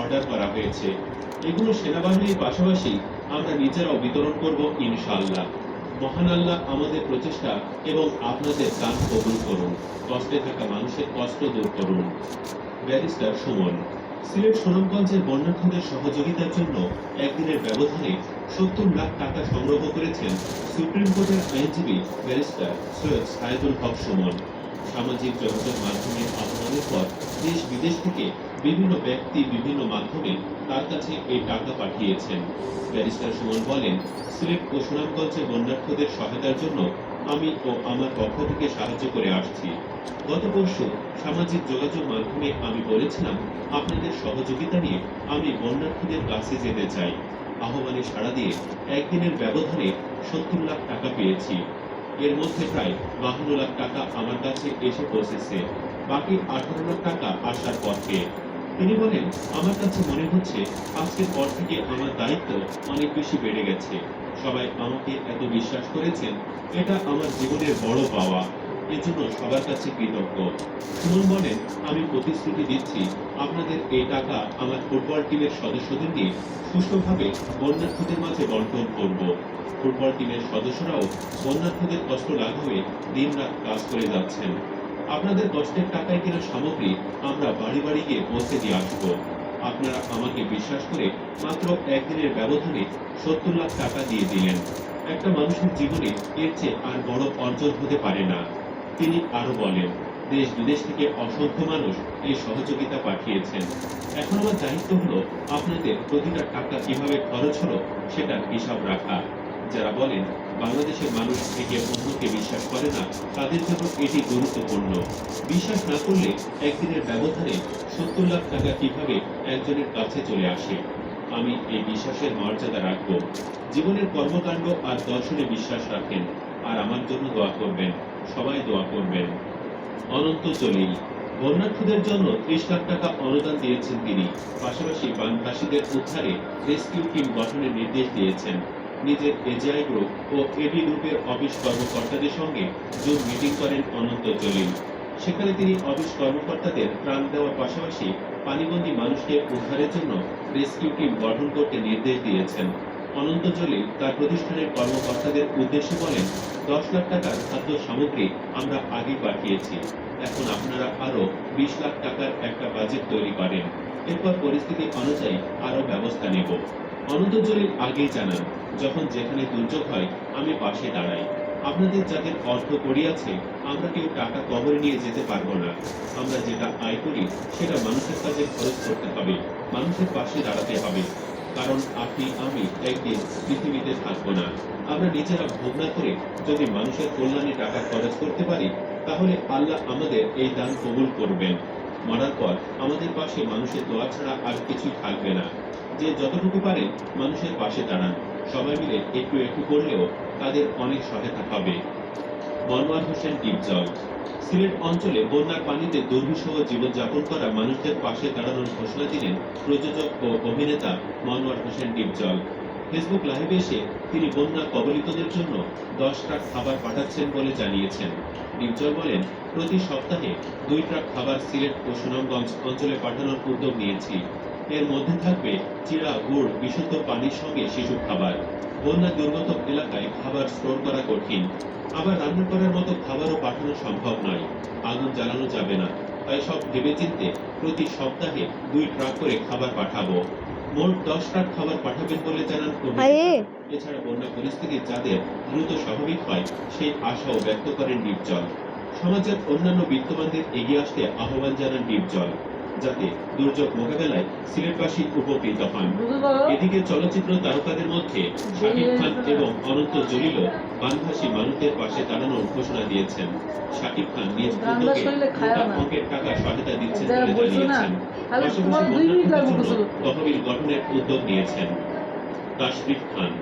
Order করা হয়েছে। এগুলো সেনাবাহিনীর পাশাপাশি আমরা নিজেরাও বিতরণ করব ইনশাআল্লাহ। মহান আল্লাহ আমাদের প্রচেষ্টা এবং আপনাদের দান কবুল করুন। কষ্টে থাকা মানুষের কষ্ট দূর করুন। ব্যারিস্টার সুমন। সিলেট সুনামগঞ্জের বন্যার্থীদের সহযোগিতার জন্য একদিনের ব্যবধানে ৭০ লাখ টাকা সংগ্রহ করেছেন সুপ্রিম কোর্টের আইনজীবী ব্যারিস্টার সৈয়দ সায়েদুল হক সুমন। সামাজিক যোগাযোগ মাধ্যমের আহ্বানের পর দেশ বিদেশ থেকে বিভিন্ন ব্যক্তি বিভিন্ন মাধ্যমে তার কাছে এই টাকা পাঠিয়েছেন। ব্যারিস্টার সুমন বলেন, সিলেট ও সুনামগঞ্জের বন্যার্থীদের সহায়তার জন্য আমি ও আমার পক্ষ থেকে সাহায্য করে আসছি। গত পরশু সামাজিক যোগাযোগ মাধ্যমে আমি বলেছিলাম, আপনাদের সহযোগিতা নিয়ে আমি বন্যার্থীদের কাছে যেতে চাই। আহ্বানে সাড়া দিয়ে একদিনের ব্যবধানে ৭০ লাখ টাকা পেয়েছি। এর মধ্যে প্রায় ৫২ লাখ টাকা আমার কাছে এসে পৌঁছেছে, বাকি ১৮ লাখ টাকা আসার পথে। তিনি বলেন, আমার কাছে মনে হচ্ছে আজকের পর থেকে আমার দায়িত্ব অনেক বেশি বেড়ে গেছে। সবাই আমাকে এত বিশ্বাস করেছেন, এটা আমার জীবনের বড় পাওয়া। এজন্য সবার কাছে কৃতজ্ঞ। সুমন বলেন, আমি প্রতিশ্রুতি দিচ্ছি আপনাদের এই টাকা আমার ফুটবল টিমের সদস্যদের নিয়ে সুষ্ঠুভাবে বন্যার্থীদের মাঝে বন্টন করব। ফুটবল টিমের সদস্যরাও বন্যার্থীদের কষ্ট লাঘবে দিনরাত কাজ করে যাচ্ছেন। আপনাদের কষ্টের টাকায় কেনা সামগ্রী আমরা বাড়ি বাড়ি গিয়ে পৌঁছে দিয়ে আসব। আপনারা আমাকে বিশ্বাস করে মাত্র একদিনের ব্যবধানে ৭০ লাখ টাকা দিয়ে দিলেন। একটা মানুষের জীবনে এর চেয়ে আর বড় অর্জন হতে পারে না। তিনি আরো বলেন, দেশ বিদেশ থেকে অসংখ্য মানুষ এই সহযোগিতা পাঠিয়েছেন। এখন আমার দায়িত্ব হলো আপনাদের প্রতিটা টাকা কিভাবে খরচ হলো সেটার হিসাব রাখা। যারা বলেন বাংলাদেশের মানুষ একে অন্যকে বিশ্বাস করে না, তাদের জন্য এটি গুরুত্বপূর্ণ। বিশ্বাস না করলে একদিনের ব্যবধানে ৭০ লাখ টাকা কিভাবে একজনের কাছে চলে আসে। আমি এই বিশ্বাসের মর্যাদা রাখব। জীবনের কর্মকাণ্ড আর দর্শনে বিশ্বাস রাখেন, আর আমার জন্য দোয়া করবেন। সবাই দোয়া করবেন। অনন্ত জলিল। বন্যার্থীদের জন্য ৩০ লাখ টাকা অনুদান দিয়েছেন তিনি। পাশাপাশি বানভাসীদের উদ্ধারে রেস্কিউ টিম গঠনের নির্দেশ দিয়েছেন। নিজের এজিআই গ্রুপ ও এবি গ্রুপের অফিস কর্মকর্তাদের সঙ্গে জুম মিটিং করেন অনন্ত জলিল। সেখানে তিনি অফিস কর্মকর্তাদের ত্রাণ দেওয়ার পাশাপাশি পানিবন্দী মানুষকে উদ্ধারের জন্য রেস্কিউ টিম গঠন করতে নির্দেশ দিয়েছেন। অনন্ত জলিল তার প্রতিষ্ঠানের কর্মকর্তাদের উদ্দেশ্যে বলেন, ১০ লাখ টাকার খাদ্য সামগ্রী আমরা আগে পাঠিয়েছি। এখন আপনারা আরো ২০ লাখ টাকার একটা বাজেট তৈরি করেন। এরপর পরিস্থিতি অনুযায়ী আরো ব্যবস্থা নেব। অনন্ত জলিল আগেই জানান, যখন যেখানে দুর্যোগ হয় আমি পাশে দাঁড়াই। আপনাদের যাদের অর্থ পড়িয়াছে, আমরা কেউ টাকা কবরে নিয়ে যেতে পারবো না। আমরা যেটা আয় করি সেটা মানুষের কাছে খরচ করতে হবে, মানুষের পাশে দাঁড়াতে হবে। কারণ আপনি আমি একদিন পৃথিবীতে থাকবো না। আমরা নিজেরা ভোগ না করে যদি মানুষের কল্যাণে টাকা খরচ করতে পারি, তাহলে আল্লাহ আমাদের এই দান কবুল করবেন। মরার পর আমাদের পাশে মানুষের দোয়া ছাড়া আর কিছুই থাকবে না। যে যতটুকু পারে মানুষের পাশে দাঁড়ান। সবাই মিলে একটু একটু করলেও তাদের অনেক সহায়তা হবে। মনোয়ার হোসেন ডিপজল। সিলেট অঞ্চলে বন্যার পানিতে দুর্বিষহ জীবনযাপন করা মানুষদের পাশে দাঁড়ানোর ঘোষণা দিলেন প্রযোজক ও অভিনেতা মনোয়ার হোসেন ডিপজল। ফেসবুক লাইভে এসে তিনি বন্যা কবলিতদের জন্য ১০ ট্রাক খাবার পাঠাচ্ছেন বলে জানিয়েছেন। ডিপজল বলেন, প্রতি সপ্তাহে ২ ট্রাক খাবার সিলেট ও সুনামগঞ্জ অঞ্চলে পাঠানোর উদ্যোগ নিয়েছি। এর মধ্যে থাকবে চিড়া, গুড়, বিশুদ্ধ পানির সঙ্গে শিশু খাবার। বন্যা দুর্গত এলাকায় খাবার স্টোর করা কঠিন, আবার রান্না করার মতো খাবারও পাঠানো সম্ভব নয়। আগুন জ্বালানো যাবে না, তাই সব ভেবেচিন্তে প্রতি সপ্তাহে ২ ট্রাক করে খাবার পাঠাবো। মোট ১০ ট্রাক খাবার পাঠাবেন বলে জানান অভিনেতা। এছাড়া বন্যা পরিস্থিতি যাদের দ্রুত স্বাভাবিক হয় সেই আশাও ব্যক্ত করেন ডিপজল। সমাজের অন্যান্য বিত্তবানদের এগিয়ে আসতে আহ্বান জানান ডিপজল, যাতে দুর্যোগ মোকাবেলায় সিলেটবাসী উপকৃত হন। এদিকে চলচ্চিত্র তারকাদের মধ্যে শাকিব খান এবং অনন্ত জলিলও বানভাসী মানুষদের পাশে দাঁড়ানোর ঘোষণা দিয়েছেন। শাকিব খান নিজ উদ্যোগে মোটা অঙ্কের টাকা সহায়তা দিচ্ছেন বলে জানিয়েছেন। পাশাপাশি বন্যার্থীদের জন্য তহবিল গঠনের উদ্যোগ নিয়েছেন। তাশরিফ খান।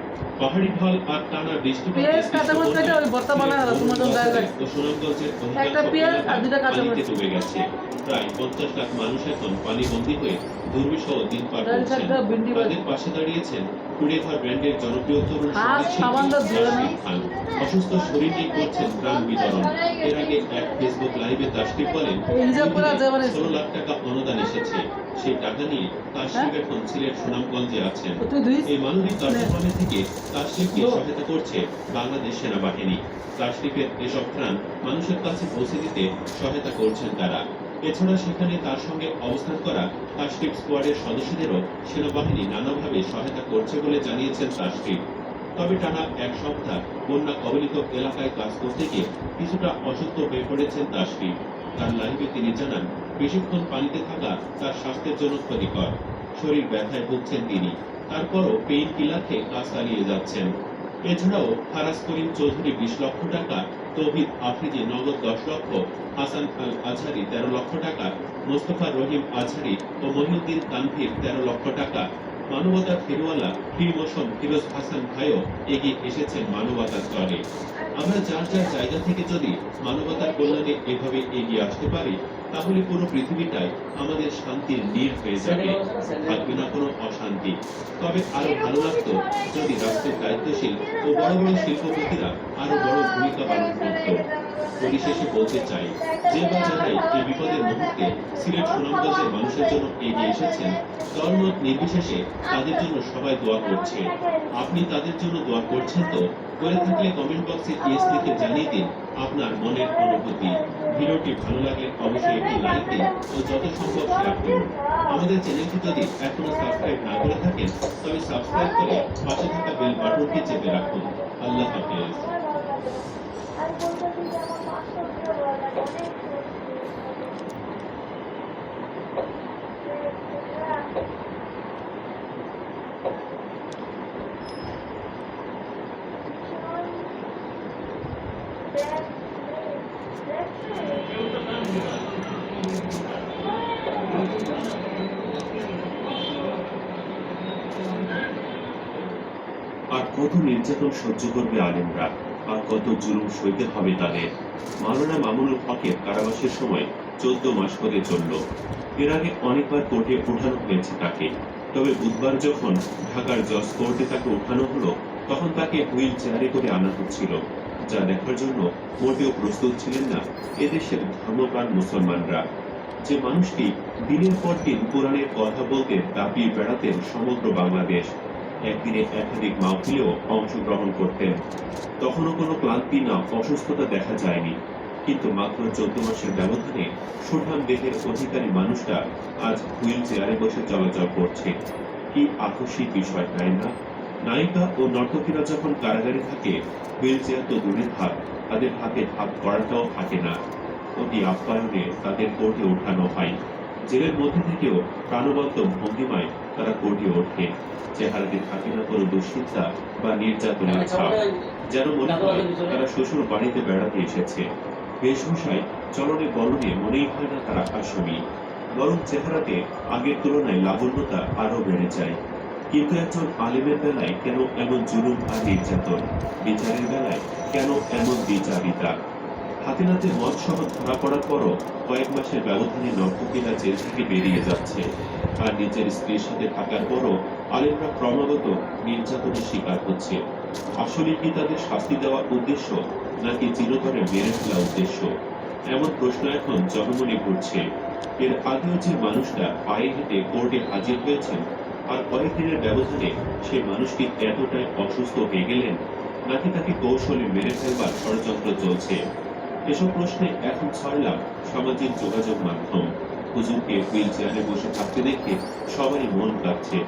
পাহাড়ি ঢল আর টানা বৃষ্টিপাতে পেঁয়াজ কাঁচামরিচ কেটে ওই ভর্তা বানায় আর তোমার জন্য direct। ও সুনামগঞ্জের একটা অধিকাংশ পেঁয়াজ এলাকা আর দুইটা কাঁচামরিচ। পানিতে ডুবে গেছে। প্রায় 50 লাখ মানুষ এখন পানিবন্দী হয়ে দুর্বিষহ দিন পার ডাল করছেন। শাকটা ভিন্ডি ভাজি। তাদের পাশে দাঁড়িয়েছেন কুড়িঘর ব্র্যান্ডের জনপ্রিয় তরুণ হাঁস সঙ্গীত সামান্য শিল্পী ধুয়ে না। তাসকিন খান। অসুস্থ শরীর নিয়ে করছেন ত্রাণ বিতরণ। এর আগে এক ফেসবুক লাইভে তাসকিন বলেন, এই হিসাব করে দুই দিনে যাবেন 16 লাখ টাকা অনুদান এসেছে। সেই টাকা নিয়ে তাসকিন এখন সিলেট সুনামগঞ্জে আছেন। তো তুই ধুইস? এই মানবিক কার্যক্রমে থেকে তাসকিনকে সহায়তা করছে বাংলাদেশ সেনাবাহিনী। তাসকিনের এসব ত্রাণ মানুষের কাছে পৌঁছে দিতে সহায়তা করছেন তারা। এছাড়া সেখানে তার সঙ্গে অবস্থান করা তাসকিন স্কোয়াডের সদস্যদেরও সেনাবাহিনী নানাভাবে সহায়তা করছে বলে জানিয়েছেন তাসকিন। তবে টানা এক সপ্তাহ বন্যা কবলিত এলাকায় কাজ করতে গিয়ে কিছুটা অসুস্থ হয়ে পড়েছেন তাসকিন। তার লাইভে তিনি জানান, বেশিক্ষণ পানিতে থাকা তার স্বাস্থ্যের জন্য ক্ষতিকর। শরীর ব্যথায় ভুগছেন তিনি, তারপরও পেইন কিলার খেয়ে কাজ চালিয়ে যাচ্ছেন। এছাড়াও ফারাজ করিম চৌধুরী 20 লক্ষ টাকা, তৌহিদ আফ্রিদি নগদ 10 লক্ষ, হাসান আল আজহারি 13 লক্ষ টাকা, মোস্তফা রহিম আজহারি ও মহিউদ্দিন তানভীর 13 লক্ষ টাকা, মানবতা ফিরওয়ালা ফ্রি মোশন ফিরোজ হাসান ভাইও এগিয়ে এসেছেন মানবতার স্তরে। আমরা যার যার জায়গা থেকে যদি মানবতার কল্যাণে এভাবে এগিয়ে আসতে পারি, তাহলে পুরো পৃথিবীটাই আমাদের শান্তির নীড় হয়ে যাবে, থাকবে না কোনো অশান্তি। তবে আরো ভালো লাগতো যদি রাষ্ট্রের দায়িত্বশীল ও বড় বড় শিল্পপতিরা আরো বড় ভূমিকা পালন করত। পরিশেষে বলতে চাই, যে বা যারাই এই বিপদের মুহূর্তে সিলেট সুনামগঞ্জের মানুষের জন্য এগিয়ে এসেছেন, দলমত নির্বিশেষে তাদের জন্য সবাই দোয়া করছে। আপনি তাদের জন্য দোয়া করছেন তো? করে থাকলে কমেন্ট বক্সে ইয়েস লিখে জানিয়ে দিন আপনার মনের অনুভূতি। ভিডিওটি ভালো লাগলে অবশ্যই একটি লাইক দিন ও যত সম্ভব শেয়ার করুন। আমাদের চ্যানেলটি যদি এখনো সাবস্ক্রাইব না করে থাকেন, তবে সাবস্ক্রাইব করে পাশে থাকা বেল বাটনটি চেপে রাখুন। আল্লাহ হাফেজ। আর কত নির্যাতন সহ্য করবে আলেমরা, আর কত জুলুম সইতে হবে তাদের। মাওলানা মামুনুল হকের কারাবাসের সময় 14 মাস করে চলল। এর আগে অনেকবার কোর্টে ওঠানো হয়েছে তাকে। তবে বুধবার যখন ঢাকার জজ কোর্টে তাকে ওঠানো হলো, তখন তাকে হুইল চেয়ারে করে আনা হচ্ছিল, যা দেখার জন্য মোটেও প্রস্তুত ছিলেন না এদেশের ধর্মপ্রাণ মুসলমানরা। যে মানুষটি দিনের পর দিন কোরআনের কথা বলতে দাপিয়ে বেড়াতেন সমগ্র বাংলাদেশ, একদিনে একাধিক মাহফিলেও অংশগ্রহণ করতেন। তখনও কোনো ক্লান্তি না অসুস্থতা দেখা যায়নি। কিন্তু মাত্র 14 মাসের ব্যবধানে সুঠাম দেহের অধিকারী মানুষটা আজ হুইল চেয়ারে বসে চলাচল করছে। কি আকস্মিক বিষয়, তাই না? নায়িকা ও নর্তকীরা যখন কারাগারে থাকে, হুইল চেয়ার তো দূরের থাক, তাদের হাতে হাত করাটাও থাকে না। অতি আপ্যায়নে তাদের কোর্টে ওঠানো হয়। জেলের মধ্যে থেকেও প্রাণবন্ত ভঙ্গিমায় তারা কোর্টে ওঠে। চেহারাতে থাকে না কোনো দুশ্চিন্তা বা নির্যাতনের ছাপ, যেন মনে হয় তারা শ্বশুর বাড়িতে বেড়াতে এসেছে। বেশভূষায়, চলনে বলনে মনেই হয় না তারা আসামি, বরং চেহারাতে আগের তুলনায় লাবণ্যতা আরো বেড়ে যায়। কিন্তু একজন আলেমের বেলায় কেন এমন জুলুম আর নির্যাতন? বিচারের বেলায় কেন এমন বিচারিতা? হাতে নাতে মদ সহ ধরা পড়ার পরও কয়েক মাসের ব্যবধানে নর্তকীরা জেল থেকে বেরিয়ে যাচ্ছে। আর নিজের স্ত্রীর সাথে থাকার পরও আলেমরা ক্রমাগত নির্যাতনের শিকার হচ্ছে। আসলে কি তাদের শাস্তি দেওয়ার উদ্দেশ্য, নাকি চিরতরে মেরে ফেলা উদ্দেশ্য? এমন প্রশ্ন এখন জনমনে ঘুরছে। এর আগেও যে মানুষটা পায়ে হেঁটে কোর্টে হাজির হয়েছেন, আর কয়েকদিনের ব্যবধানে সে মানুষটি এতটাই অসুস্থ হয়ে গেলেন, নাকি তাকে কৌশলে মেরে ফেলবার ষড়যন্ত্র চলছে? এসব প্রশ্নে এখন ছড়লাম সামাজিক যোগাযোগ মাধ্যম। হুজুরকে হুইল চেয়ারে বসে থাকতে দেখে সবারই মন কাঁপছে,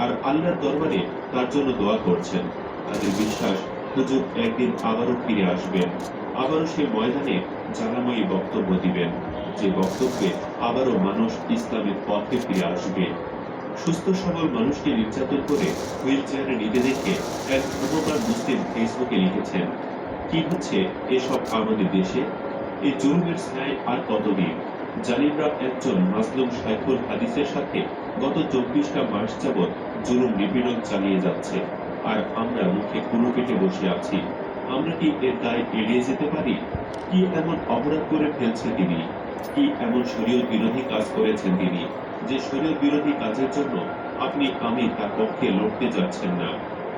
আর আল্লাহর দরবারে তার জন্য দোয়া করছেন। তাদের বিশ্বাস, হুজুর একদিন আবারও ফিরে আসবেন, আবারও সেই ময়দানে জ্বালাময়ী বক্তব্য দিবেন, যে বক্তব্যে আবারও মানুষ ইসলামের পথে ফিরে আসবে। সুস্থ সবল মানুষকে নির্যাতন করে হুইল চেয়ারে নিতে দেখে এক ধর্মপ্রাণ মুসলিম ফেসবুকে লিখেছেন, কি হচ্ছে এসব আমাদের দেশে? এই জুলুমের ছায় আর কতদিন? জালিমরা একজন মাজলুম শাইখুল হাদিসের সাথে গত 24টা মাস যাবৎ জুলুম নিপীড়ন চালিয়ে যাচ্ছে। আর আমরা মুখে কুলো কেটে বসে আছি। আমরা কি এর দায় এড়িয়ে যেতে পারি? কি এমন অপরাধ করে ফেলছেন তিনি? কি এমন শরীয়ত বিরোধী কাজ করেছেন তিনি, যে শরীয়ত বিরোধী কাজের জন্য আমি তার পক্ষে লড়তে যাচ্ছেন না?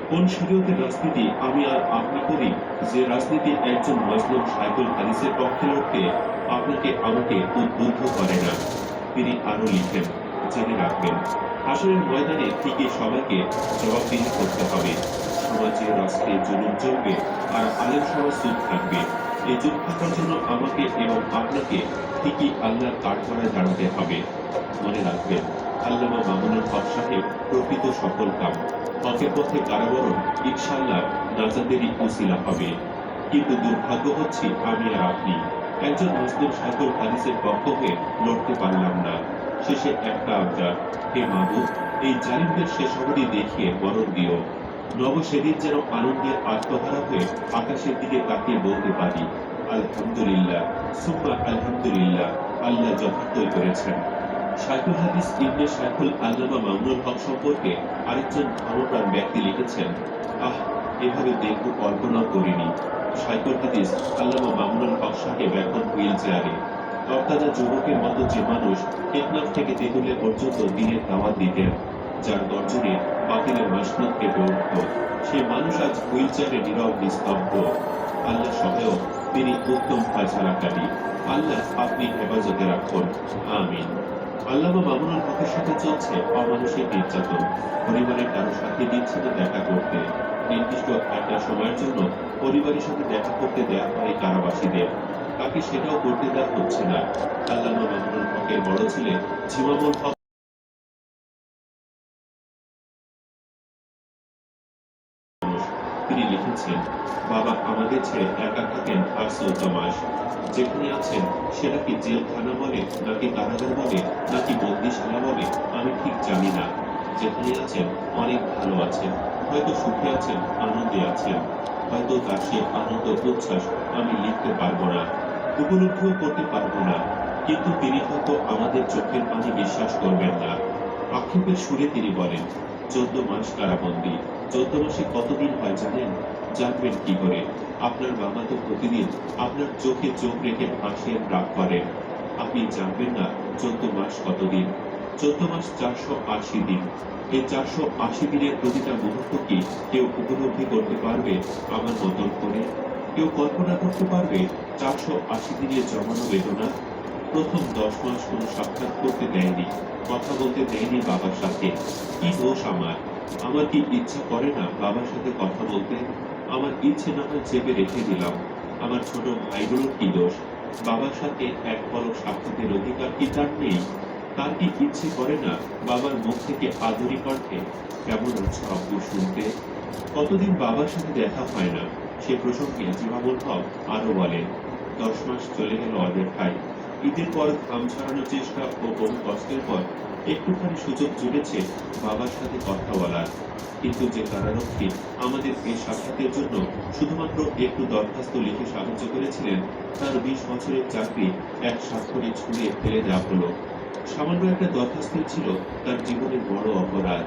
কোন শরীয়তের রাজনীতি আমি আর আপনি করি, যে রাজনীতি একজন মজলুম শাইখুল হাদিসের পক্ষে লড়তে আপনাকে আমাকে উদ্বুদ্ধ করে না? তিনি আরো লিখেন, জেনে রাখবেন, হাসরের ময়দানে ঠিকই সবাইকে জবাবদিহি করতে হবে। সমাজে রাষ্ট্রে জুলুম চলবে আর আলেম সমাজ চুপ থাকবে। এই চুপ থাকার জন্য আমাকে এবং আপনাকে ঠিকই আল্লাহর কাঠগড়ায় দাঁড়াতে হবে। মনে রাখবেন, আল্লামা মামুনুল হক সাহেব প্রকৃত সফল কাম। হকের পথে কারাবরণ ইনশাআল্লাহ নাজাতেরই উসিলা হবে। কিন্তু দুর্ভাগ্য হচ্ছে আমি আর আপনি একজন মুসলিম শাইখুল হাদিসের পক্ষ হয়ে লড়তে পারলাম না। শেষে একটা আবদার, হে মাহবুব, এই জালিমদের শেষ অবধি দেখিয়ে মরণ দিও। নব সেদিন যেন আনন্দে আত্মহারা হয়ে আকাশের দিকে তাকিয়ে বলতে পারি, আলহামদুলিল্লাহ, সুম্মা আলহামদুলিল্লাহ, আল্লাহ যথার্থই করেছেন। শাইখুল হাদিস ইবনে শাইখুল আল্লামা মামুনুল হক সম্পর্কে আরেকজন ধর্মপ্রাণ ব্যক্তি লিখেছেন, এভাবে দেখব কল্পনাও করিনি। শাইখুল হাদিস আল্লামা মামুনুল হক সাহেব এখন হুইল চেয়ারে। তরতাজা যুবকের মতো যে মানুষ টেকনাফ থেকে তেঁতুলিয়া পর্যন্ত দিনের দাওয়াত দিতেন, যার গর্জনে বাতিলের মাসনদ কেঁপে উঠত, সে মানুষ আজ হুইল চেয়ারে নীরব নিস্তব্ধ। আল্লাহ সহায়ক, তিনি উত্তম ফায়সালাকারী। আল্লাহ আপনি হেফাজতে রাখুন, আমিন। আল্লামা মামুনুল হকের সাথে চলছে অমানুষিক নির্যাতন। পরিবারের কারো সাথে দিচ্ছে না দেখা করতে। নির্দিষ্ট একটা সময়ের জন্য পরিবারের সাথে দেখা করতে দেওয়া হয় কারাবাসীদের, তাকে সেটাও করতে দেওয়া হচ্ছে না। আল্লামা মামুনুল হকের বড় ছেলে ঝিমামুল হক তিনি লিখেছেন, বাবা আমাদের ছেড়ে একা থাকেন আর 14 মাস। যেখানে আছেন সেটা কি জেলখানা বলে, নাকি কারাগার বলে, নাকি বন্দিশালা বলে, আমি ঠিক জানি না। যেখানে আছেন অনেক ভালো আছেন, হয়তো সুখে আছেন, আনন্দে আছেন। হয়তো তার সে আনন্দ উচ্ছ্বাস আমি লিখতে পারবো না, উপলব্ধিও করতে পারবো না। কিন্তু তিনি হয়তো আমাদের চোখের পানি বিশ্বাস করবেন না। আক্ষেপের সুরে তিনি বলেন, 14 মাস কারাবন্দী। 14 মাসে কতদিন হয় জানেন? জানবেন কি করে? আপনার বাবা তো প্রতিদিন আপনার চোখে চোখ রেখে হাসেন, রাগ করেন। আপনি জানবেন না 14 মাস কতদিন? 14 মাস 480 দিন। এই 480 দিনের প্রতিটা মুহূর্ত কি কেউ উপলব্ধি করতে পারবে আমার মতন করে? কেউ কল্পনা করতে পারবে 480 দিনের জমানো বেদনা? প্রথম 10 মাস কোনো সাক্ষাৎ করতে দেয়নি, কথা বলতে দেয়নি বাবার সাথে। কি দোষ আমার? আমার কি ইচ্ছা করে না বাবার সাথে কথা বলতে? আমার ইচ্ছে না হয় চেপে রেখে দিলাম। আমার ছোট ভাইগুলোর কি দোষ? বাবার সাথে এক পলক সাক্ষাতের অধিকার কি তার নেই? তার কি ইচ্ছে করে না বাবার মুখ থেকে আদরি কণ্ঠে কেমন হচ্ছে আব্বু শুনতে? কতদিন বাবার সাথে দেখা হয় না, সে প্রসঙ্গে জিমামুল হক আরো বলেন, 10 মাস চলে গেল অদেখায়। ঈদের পর ঘাম ছড়ানোর চেষ্টা ও বহু কষ্টের পর একটুখানি সুযোগ জুটেছে বাবার সাথে কথা বলার। কিন্তু যে কারারক্ষী আমাদের এই সাক্ষাতের জন্য শুধুমাত্র একটু দরখাস্ত লিখে সাহায্য করেছিলেন, তার 20 বছরের চাকরি এক স্বাক্ষরে ছুঁড়ে ফেলে দেওয়া হলো। সামান্য একটা দরখাস্তই ছিল তার জীবনের বড় অপরাধ।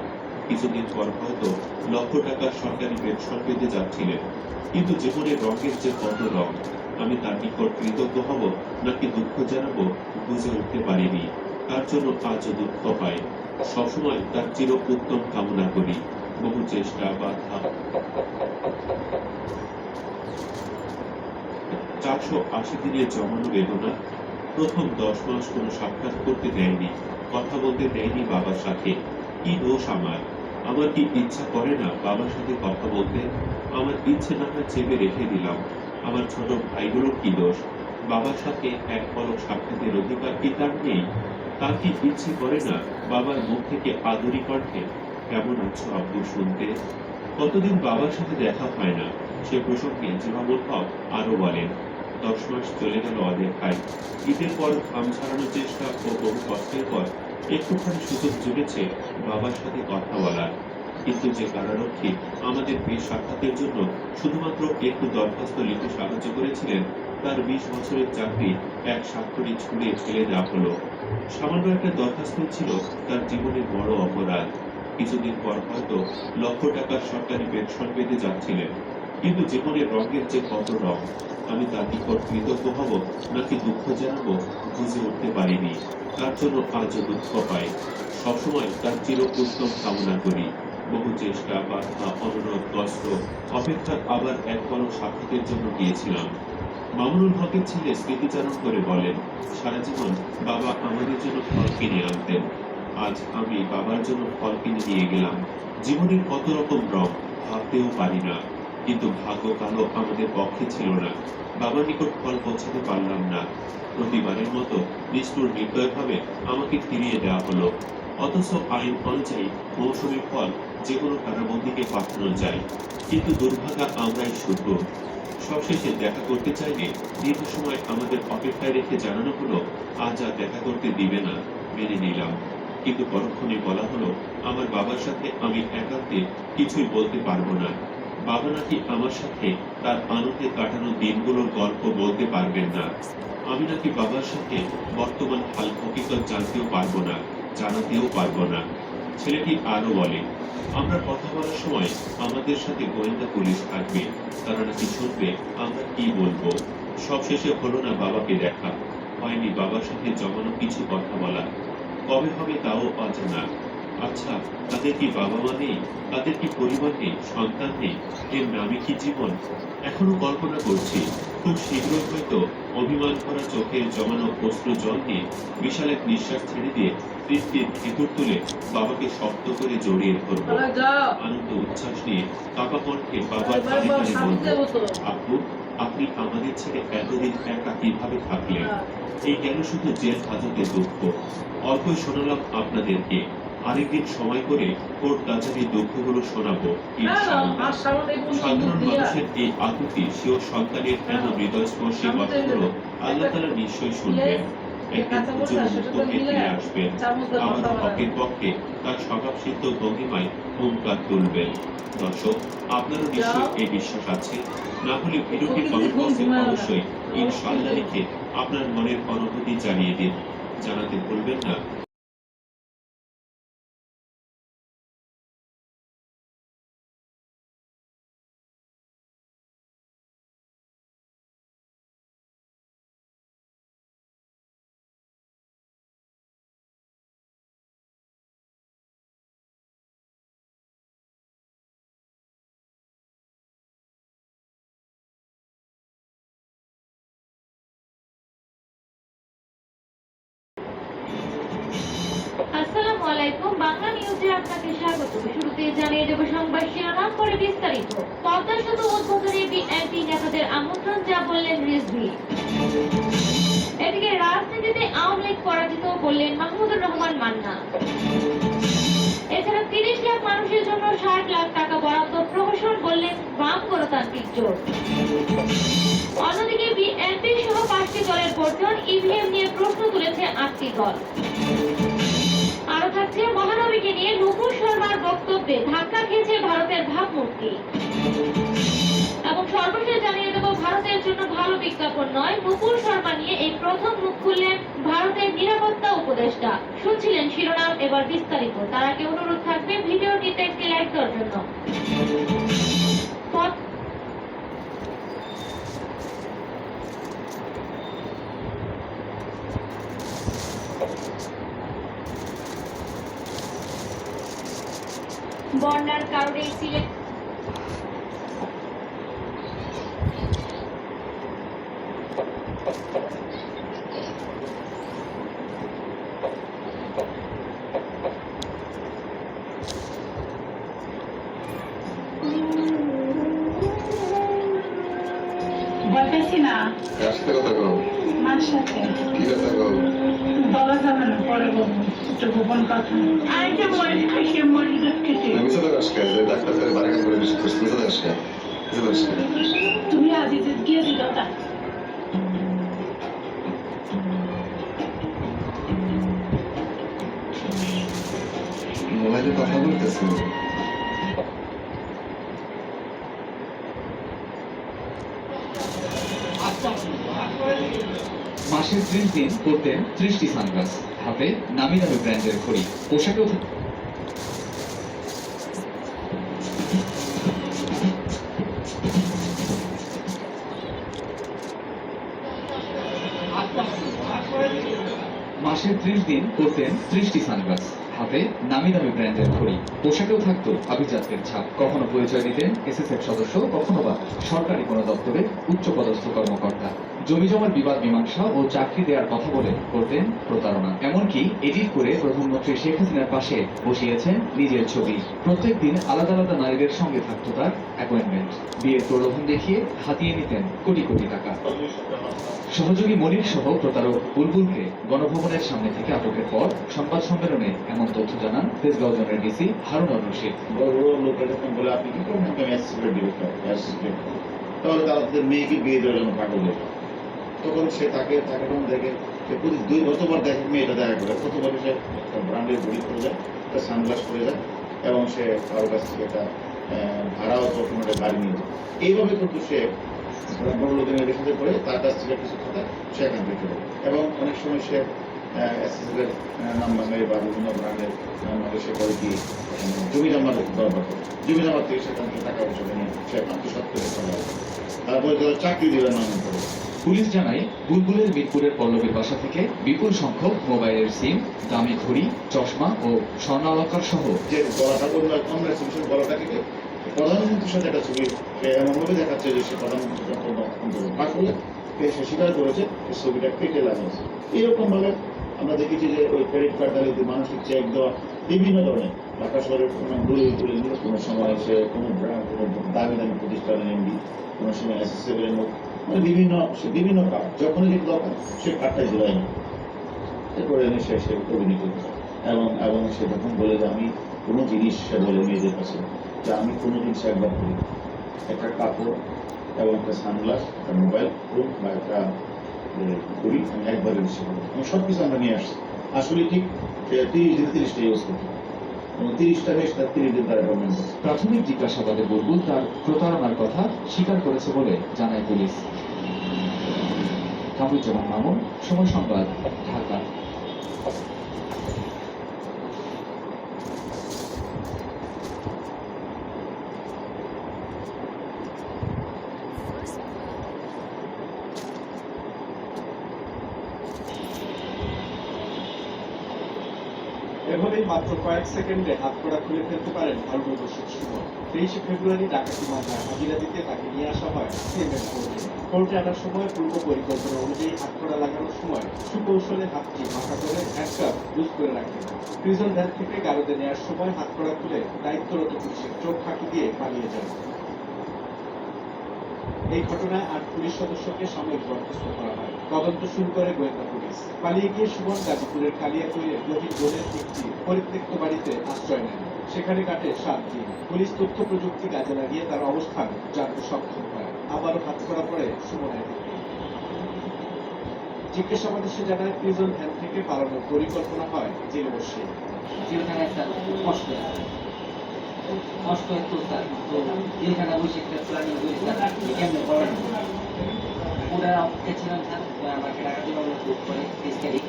কিছুদিন পর হয়তো লক্ষ টাকার সরকারি পেনশন পেতে যাচ্ছিলেন। কিন্তু জীবনের রঙের যে কত রং, আমি তার নিকট কৃতজ্ঞ হব নাকি দুঃখ জানাবো বুঝে উঠতে পারিনি। তার জন্য আজও দুঃখ হয়। সবসময় তার চির উত্তম কামনা করি। বহু চেষ্টা বাধা 480 দিনের জমানো বেদনা। প্রথম 10 মাস কোনো সাক্ষাৎ করতে দেয়নি, কথা বলতে দেয়নি বাবার সাথে। কি দোষ আমার? আমার কি ইচ্ছা করে না বাবার সাথে কথা বলতে? আমার ইচ্ছে না হয় চেপে রেখে দিলাম। আমার ছোট ভাইগুলোর কি দোষ? বাবার সাথে এক পলক সাক্ষাতের অধিকার কি তার নেই? তার কি ইচ্ছে করে না বাবার মুখ থেকে আদরি কণ্ঠে কেমন আছো আব্বু শুনতে? কতদিন বাবার সাথে দেখা হয় না, সে প্রসঙ্গে জিমামুল হক আরো বলেন, 10 মাস চলে গেল অদেখায়। ঈদের পর ঘাম ছাড়ানোর চেষ্টা ও বহু কষ্টের পর একটুখানি সুযোগ জুটেছে বাবার সাথে কথা বলার। কিন্তু যে কারারক্ষী আমাদের এই সাক্ষাতের জন্য শুধুমাত্র একটু দরখাস্ত লিখে সাহায্য করেছিলেন, তার 20 বছরের চাকরি এক স্বাক্ষরে ছুঁড়ে ফেলে দেওয়া হলো। সামান্য একটা দরখাস্ত ছিল তার জীবনের বড় অপরাধ। কিছুদিন পর হয়তো লক্ষ টাকার সরকারি পেনশন পেতে যাচ্ছিলেন। কিন্তু জীবনের রঙের যে কত রং, আমি তার নিকট কৃতজ্ঞ হব নাকি দুঃখ জানাবো বুঝে উঠতে পারিনি। তার জন্য আজও দুঃখ পাই। সবসময় তার চির উত্তম কামনা করি। বহু চেষ্টা, বাধা, অনুরোধ, কষ্ট, অপেক্ষার আবার এক বড় সাক্ষাতের জন্য গিয়েছিলাম। মামুনুল হকের ছেলে স্মৃতিচারণ করে বলেন, সারা জীবন বাবা আমাদের জন্য ফল কিনে আনতেন। আজ আমি বাবার জন্য ফল কিনে নিয়ে গেলাম। জীবনের কত রকম রং ভাবতেও পারি না, কিন্তু ভাগ্য কালো আমাদের পক্ষে ছিল না। বাবার নিকট ফল পৌঁছাতে পারলাম না। প্রতিবারের মতো নিষ্ঠুর নির্দয়ভাবে আমাকে ফিরিয়ে দেওয়া হলো। অথচ আইন অনুযায়ী মৌসুমী ফল যে কোনো কারাবন্দীকে পাঠানো যায়, কিন্তু দুর্ভাগা আমরাই শুধু। সবশেষে দেখা করতে চাইলে দীর্ঘ সময় আমাদের অপেক্ষায় রেখে জানানো হলো আজ আর দেখা করতে দিবে না। মেনে নিলাম, কিন্তু পরক্ষণে বলা হলো আমার বাবার সাথে আমি একান্তে কিছুই বলতে পারবো না। বাবা নাকি আমার সাথে তার আনন্দে কাটানো দিনগুলোর গল্প বলতে পারবেন না। আমি নাকি বাবার সাথে বর্তমান হাল হকিকত জানতেও পারবো না, জানাতেও পারবো না। ছেলেটি আরো বলে, আমরা কথা বলার সময় আমাদের সাথে গোয়েন্দা পুলিশ থাকবে, তারা নাকি শুনবে আমরা কি বলবো। সবশেষে হলো না বাবাকে দেখা, হয়নি বাবার সাথে জমানো কিছু কথা বলা। কবে হবে তাও অজানা। আচ্ছা, তাদের কি বাবা মা নেই? তাদের কি পরিবার নেই, সন্তান নেই? এর নামে কি জীবন? এখনো কল্পনা করছি, খুব শীঘ্রই হয়তো অভিমান ভরা চোখের জমানো অশ্রু জল দিয়ে বিশাল এক নিঃশ্বাস ছেড়ে দিয়ে তৃপ্তির ভেতর তুলে বাবাকে শক্ত করে জড়িয়ে ধরবো। আনন্দ উচ্ছ্বাস নিয়ে কাপা কণ্ঠে বাবার কানে কানে বলবো, আপু, আপনি আমাদের ছেড়ে এতদিন একা কিভাবে থাকলেন? এই কেন শুধু জেল হাজতে দুঃখ? অল্পই শোনালাম আপনাদেরকে, আরেকদিন সময় করে কোর্ট কাছারির দুঃখগুলো শোনাবো ইনশাআল্লাহ। সাধারণ মানুষের এই আকুতি শিও সন্তানের এমন হৃদয়স্পর্শী কথাগুলো আল্লাহ তাআলা নিশ্চয়ই শুনবেন। একদিন হুজুর মুক্ত হয়ে ফিরে আসবেন, আমাদের হকের পক্ষে তার স্বভাবসিদ্ধ ভঙ্গিমায় হুঙ্কার তুলবেন। দর্শক, আপনারও নিশ্চয়ই এই বিশ্বাস আছে? না হলে ভিডিওটি কমেন্ট বক্সে অবশ্যই ইনশাআল্লাহ লিখে আপনার মনের অনুভূতি জানিয়ে দিন। জানাতে ভুলবেন না। আসসালামু আলাইকুম, বাংলা নিউজে আপনাকে স্বাগত। শুরুতে জানিয়ে দেব সংবাদ শিরোনাম, পরে বিস্তারিত। পদ্মা সেতু উদ্বোধনে বিএনপি নেতাদের আমন্ত্রণ, যা বললেন রিজভী। এদিকে রাজনীতিতে আওয়ামী লীগ পরাজিত, বললেন মাহমুদুর রহমান মান্না। এছাড়া 30 লাখ মানুষের জন্য 60 লাখ টাকা বরাদ্দ প্রহসন, বললেন বাম গণতান্ত্রিক জোট। অন্যদিকে বিএনপি সহ 5টি দলের বর্জন, ইভিএম নিয়ে প্রশ্ন তুলেছে 8টি দল। আরো থাকছে মহানবীকে নিয়ে নুপুর শর্মার বক্তব্যে ধাক্কা খেয়েছে ভারতের ভাবমূর্তি। এবং সর্বশেষ জানিয়ে দেব, ভারতের জন্য ভালো বিজ্ঞাপন নয়, নুপুর শর্মা নিয়ে এই প্রথম মুখ খুললেন ভারতের নিরাপত্তা উপদেষ্টা। শুনছিলেন শিরোনাম, এবার বিস্তারিত। তার আগে অনুরোধ থাকবে ভিডিওটিতে একটি লাইক দেওয়ার জন্য। বন্যার কারণে সিলেট ভয় পাইছি না। কার সাথে কথা কও? মার সাথে। কি কথা কও? বলা যাবে না, পরে বলবো। একটু গোপন কথা। আরেকটা মরিচ খাইছে, মরিচ খেতে। তুমি মিশা দাস কে? যে ডাক্তার করে বারকাম করে দিছিস, মিশা দাস কে? মিশা দাস কে? তুমি আজিজে গিয়ে দিও তা। মোবাইলে কথা বলতেছি। মাসে 30 দিন পরতেন 30টি সানগ্লাস, হাতে নামি দামি ব্র্যান্ডের ঘড়ি, পোশাকেও দিন পরতেন 30টি সানগ্লাস, হাতে নামি দামি ব্র্যান্ডের ঘড়ি, পোশাকেও থাকতো আভিজাত্যের ছাপ। কখনো পরিচয় দিতেন এসএসএফ সদস্য, কখনো বা সরকারি কোনো দপ্তরে উচ্চপদস্থ কর্মকর্তা। জমি জমার বিবাদ মীমাংসা ও চাকরি দেওয়ার কথা বলে করতেন প্রতারণা। এমনকি এডিট করে প্রধানমন্ত্রী শেখ হাসিনার পাশে বসিয়েছেন নিজের ছবি। প্রত্যেক দিন আলাদা আলাদা নারীদের সঙ্গে থাকতো তার অ্যাপয়েন্টমেন্ট। বিয়ের প্রলোভন দেখিয়ে হাতিয়ে নিতেন কোটি কোটি টাকা। সহযোগী মনির সহ প্রতারক বুলবুলকে গণভবনের সামনে থেকে আটকের পর সংবাদ সম্মেলনে এমন তথ্য জানান তেজগাঁও জোনের ডিসি হারুনুর রশিদ। বড় বড় লোকরা যখন বলে আপনি কি করবেন, আমি অ্যাসিস্ট্যান্ট ডিরেক্টর, তাহলে তাদের মেয়েকে বিয়ে দেওয়ার জন্য পাগল হয়ে যায়। তখন সে তাকে তখন দেখে সে প্রতি 2 বছর দেখে মেয়েটা দেখা করে, প্রথমবার সে একটা ব্র্যান্ডের ঘড়ি পরে যায়, একটা সানগ্লাস পরে যায় এবং সে কারোর কাছ থেকে একটা ভাড়াও তখন একটা গাড়ি নিয়ে যায়। এইভাবে কিন্তু সে বড় লোকের মেয়েদের সাথে করে তার কাছ থেকে কিছু কথা সে এখান থেকে চলে, এবং অনেক সময় সে এসএসএফের নাম ভাঙে বা বিভিন্ন ব্র্যান্ডের নাম ভাঙে সে করে কি জমি জমার দরকার করে, জমি জমার থেকে সেখান থেকে টাকা পয়সা নিয়ে সে আত্মসাৎ করে চলে আসে। তারপরে তারা চাকরি দেওয়ার নাম করে। পুলিশ জানায় বুলবুলের মিরপুরের পল্লবীর বাসা থেকে বিপুল সংখ্যক মোবাইলের সিম, দামি ঘড়ি, চশমা ও স্বর্ণালঙ্কার সহ যে গলাটা বললো আমরা সে গলাটা থেকে প্রধানমন্ত্রীর সাথে একটা ছবি সে এমনভাবে দেখাচ্ছে যে সে প্রধানমন্ত্রী আসলে সে স্বীকার করেছে ছবিটা কেটে লাগাচ্ছে। এরকম ভাবে আমরা দেখেছি যে ওই ক্রেডিট কার্ড দ্বারা মানসিক চেক দেওয়া বিভিন্ন ধরনের ঢাকা শহরের কোনো সময় সে কোনো দামি দামি প্রতিষ্ঠানের এমডি, কোনো সময় এসএসএফ এর মুখ, মানে বিভিন্ন কার্ড যখনই যেটা দরকার সে কার্ডটাই জোড়ায় না, এরপরে এনে সে অভিনীত এবং সে তখন বলে যে আমি কোনো জিনিস সে বলে মেয়েদের কাছে যে আমি কোনো জিনিস একবার করি, একটা কাপড় এবং একটা সানগ্লাস, একটা মোবাইল ফোন বা একটা ঘড়ি আমি একবারে বেশি করি, আমি সব কিছু আমরা নিয়ে আসছি। আসলে ঠিক 30 দিন 30টা ইউজ করতে এবং 30টা বেশ তার 30 দিন তার অ্যাপয়েন্টমেন্ট। প্রাথমিক জিজ্ঞাসাবাদে বুলবুল তার প্রতারণার কথা স্বীকার করেছে বলে জানায় পুলিশ। কামরুজ্জামান মামুন, সময় সংবাদ, ঢাকা। এভাবেই মাত্র কয়েক সেকেন্ডে হাতকড়া খুলে ফেলতে পারেন হারুনুর রশিদ সুমন। 23 ফেব্রুয়ারি ডাকাতি মামলায় হাজিরা দিতে তাকে নিয়ে আসা হয় সিএমএম কোর্টে। কোর্টে আনার সময় পূর্ব পরিকল্পনা অনুযায়ী হাতকড়া লাগানোর সময় সুকৌশলে হাতটি মাথা করে হ্যান্ডকাপ লুজ করে রাখেন। প্রিজন ভ্যান থেকে গারদে নেওয়ার সময় হাতকড়া খুলে দায়িত্বরত পুলিশের চোখ ফাঁকি দিয়ে পালিয়ে যান। এই ঘটনায় 8 পুলিশ সদস্যকে সাময়িক বরখাস্ত করা হয়। তদন্ত শুরু করে গোয়েন্দা পুলিশ। পালিয়ে গিয়ে সুমন গাজীপুরের কালিয়াকৈরের গভীর জোনের একটি পরিত্যক্ত বাড়িতে আশ্রয় নেন। সেখানে কাটে 7 দিন। পুলিশ তথ্য প্রযুক্তি কাজে লাগিয়ে তার অবস্থান জানতে সক্ষম হয়। আবারও হাতকড়া পড়ে সুমনের হাতে। জিজ্ঞাসাবাদে সে জানায় প্রিজন ভ্যান থেকে পালানোর পরিকল্পনা হয় জেলে বসে। জেলখানা একটা কষ্ট একটু স্যার, তো জেলখানা বসে একটা প্ল্যানিং করে স্যার কেমনে করেন ওরা অপেক্ষা স্যার, আমাকে টাকা দিয়ে আমরা বুক করে 30 তারিখ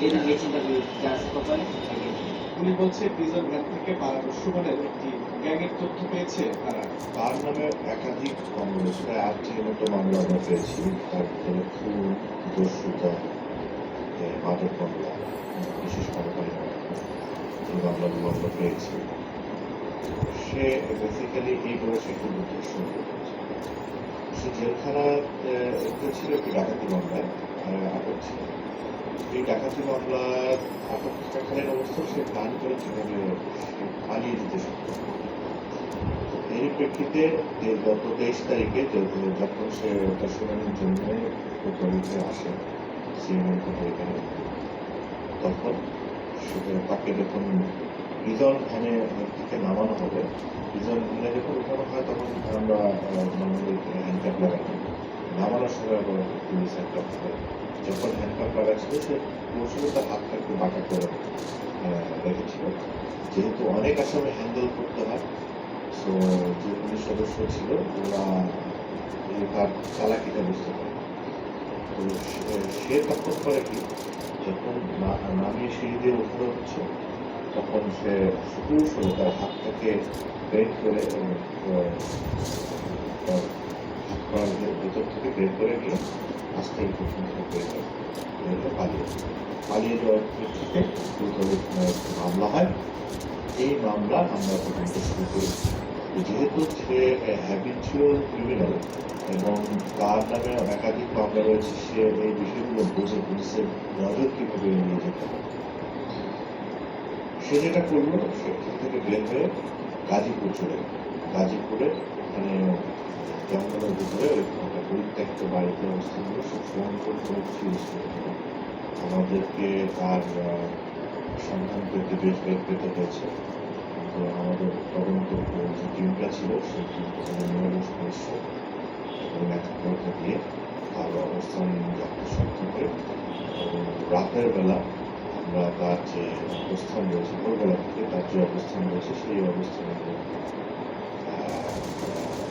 এই দিন চিন্তা করি যা আছে কপালে। পুলিশ বলছে প্রিজন ভ্যান থেকে পালানো সুমনের একটি গ্যাংয়ের তথ্য পেয়েছে তারা। তার নামে একাধিক মামলা, প্রায় 8টির মতো মামলা আমরা পেয়েছি। তার ভিতরে খুন, দস্যুতা, মাদক মামলা, বিশেষ সরকারি এই মামলাগুলো আমরা পেয়েছি। সে বেসিক্যালি এই বয়সে খুব দর্শন করেছে। সে জেলখানায় ছিল একটি ডাকাতি মামলায় আটক ছিল। এই ডাকাতি মামলার আটক থাকাকালীন অবস্থায় সে প্ল্যান করে কিভাবে পালিয়ে যেতে সক্ষম। এর প্রেক্ষিতে গত 23 তারিখে যখন সে তার শুনানির জন্য কোর্টে আসে সিএমএম কোর্টে, তখন তাকে যখন প্রিজন ভ্যানে থেকে নামানো হবে, প্রিজন ভ্যানে যখন উঠানো হয় তখন আমরা নর্মালি হ্যান্ডকাপ লাগানো, নামানোর সময় আবার পুলিশ হ্যান্ডকাপ করে। যখন হ্যান্ডকাপ লাগাচ্ছিল সে কৌশলে তার হাতটা একটু বাঁকা করে রেখেছিল। যেহেতু অনেক আসামে হ্যান্ডেল করতে হয়, সো যে পুলিশ সদস্য ছিল ওরা তার চালাকিটা বুঝতে পারে। তো সে তখন করে কি, যখন নামিয়ে সিঁড়ি দিয়ে উঠানো হচ্ছে তখন সে সুকৌশলে তার হাতটাকে বের করে হাতটা করার ভেতর থেকে বের করে নিয়ে আস্তে প্রথম থেকে বের করে পালিয়ে যাওয়ার প্রেক্ষিতে মামলা হয়। এই মামলা আমরা তদন্ত শুরু করি। যেহেতু সে হ্যাবিচুয়াল ক্রিমিনাল এবং তার নামে একাধিক মামলা রয়েছে, সে এই বিষয়গুলো বোঝে পুলিশের নজর কিভাবে নিয়ে যেতে হবে। সে যেটা করলো, সেখান থেকে বের হয়ে গাজীপুর চলে গেল। গাজীপুরে মানে জঙ্গলের ভিতরে একটা পরিত্যক্ত বাড়িতে অবস্থান করে সে ফোন করে কোনো কিছু ইউজ করতে পারে। আমাদেরকে তার সন্ধান করতে বেশ বের পেতে হয়েছে, কিন্তু আমাদের তদন্ত যে টিমটা ছিল সেই টিমটা সদস্য এবং নেতৃত্বটা দিয়ে তার অবস্থান রাখতে সক্ষম করে এবং রাতের বেলা আমরা তার যে অবস্থান রয়েছে, ভোরবেলা থেকে তার যে অবস্থান রয়েছে সেই অবস্থানে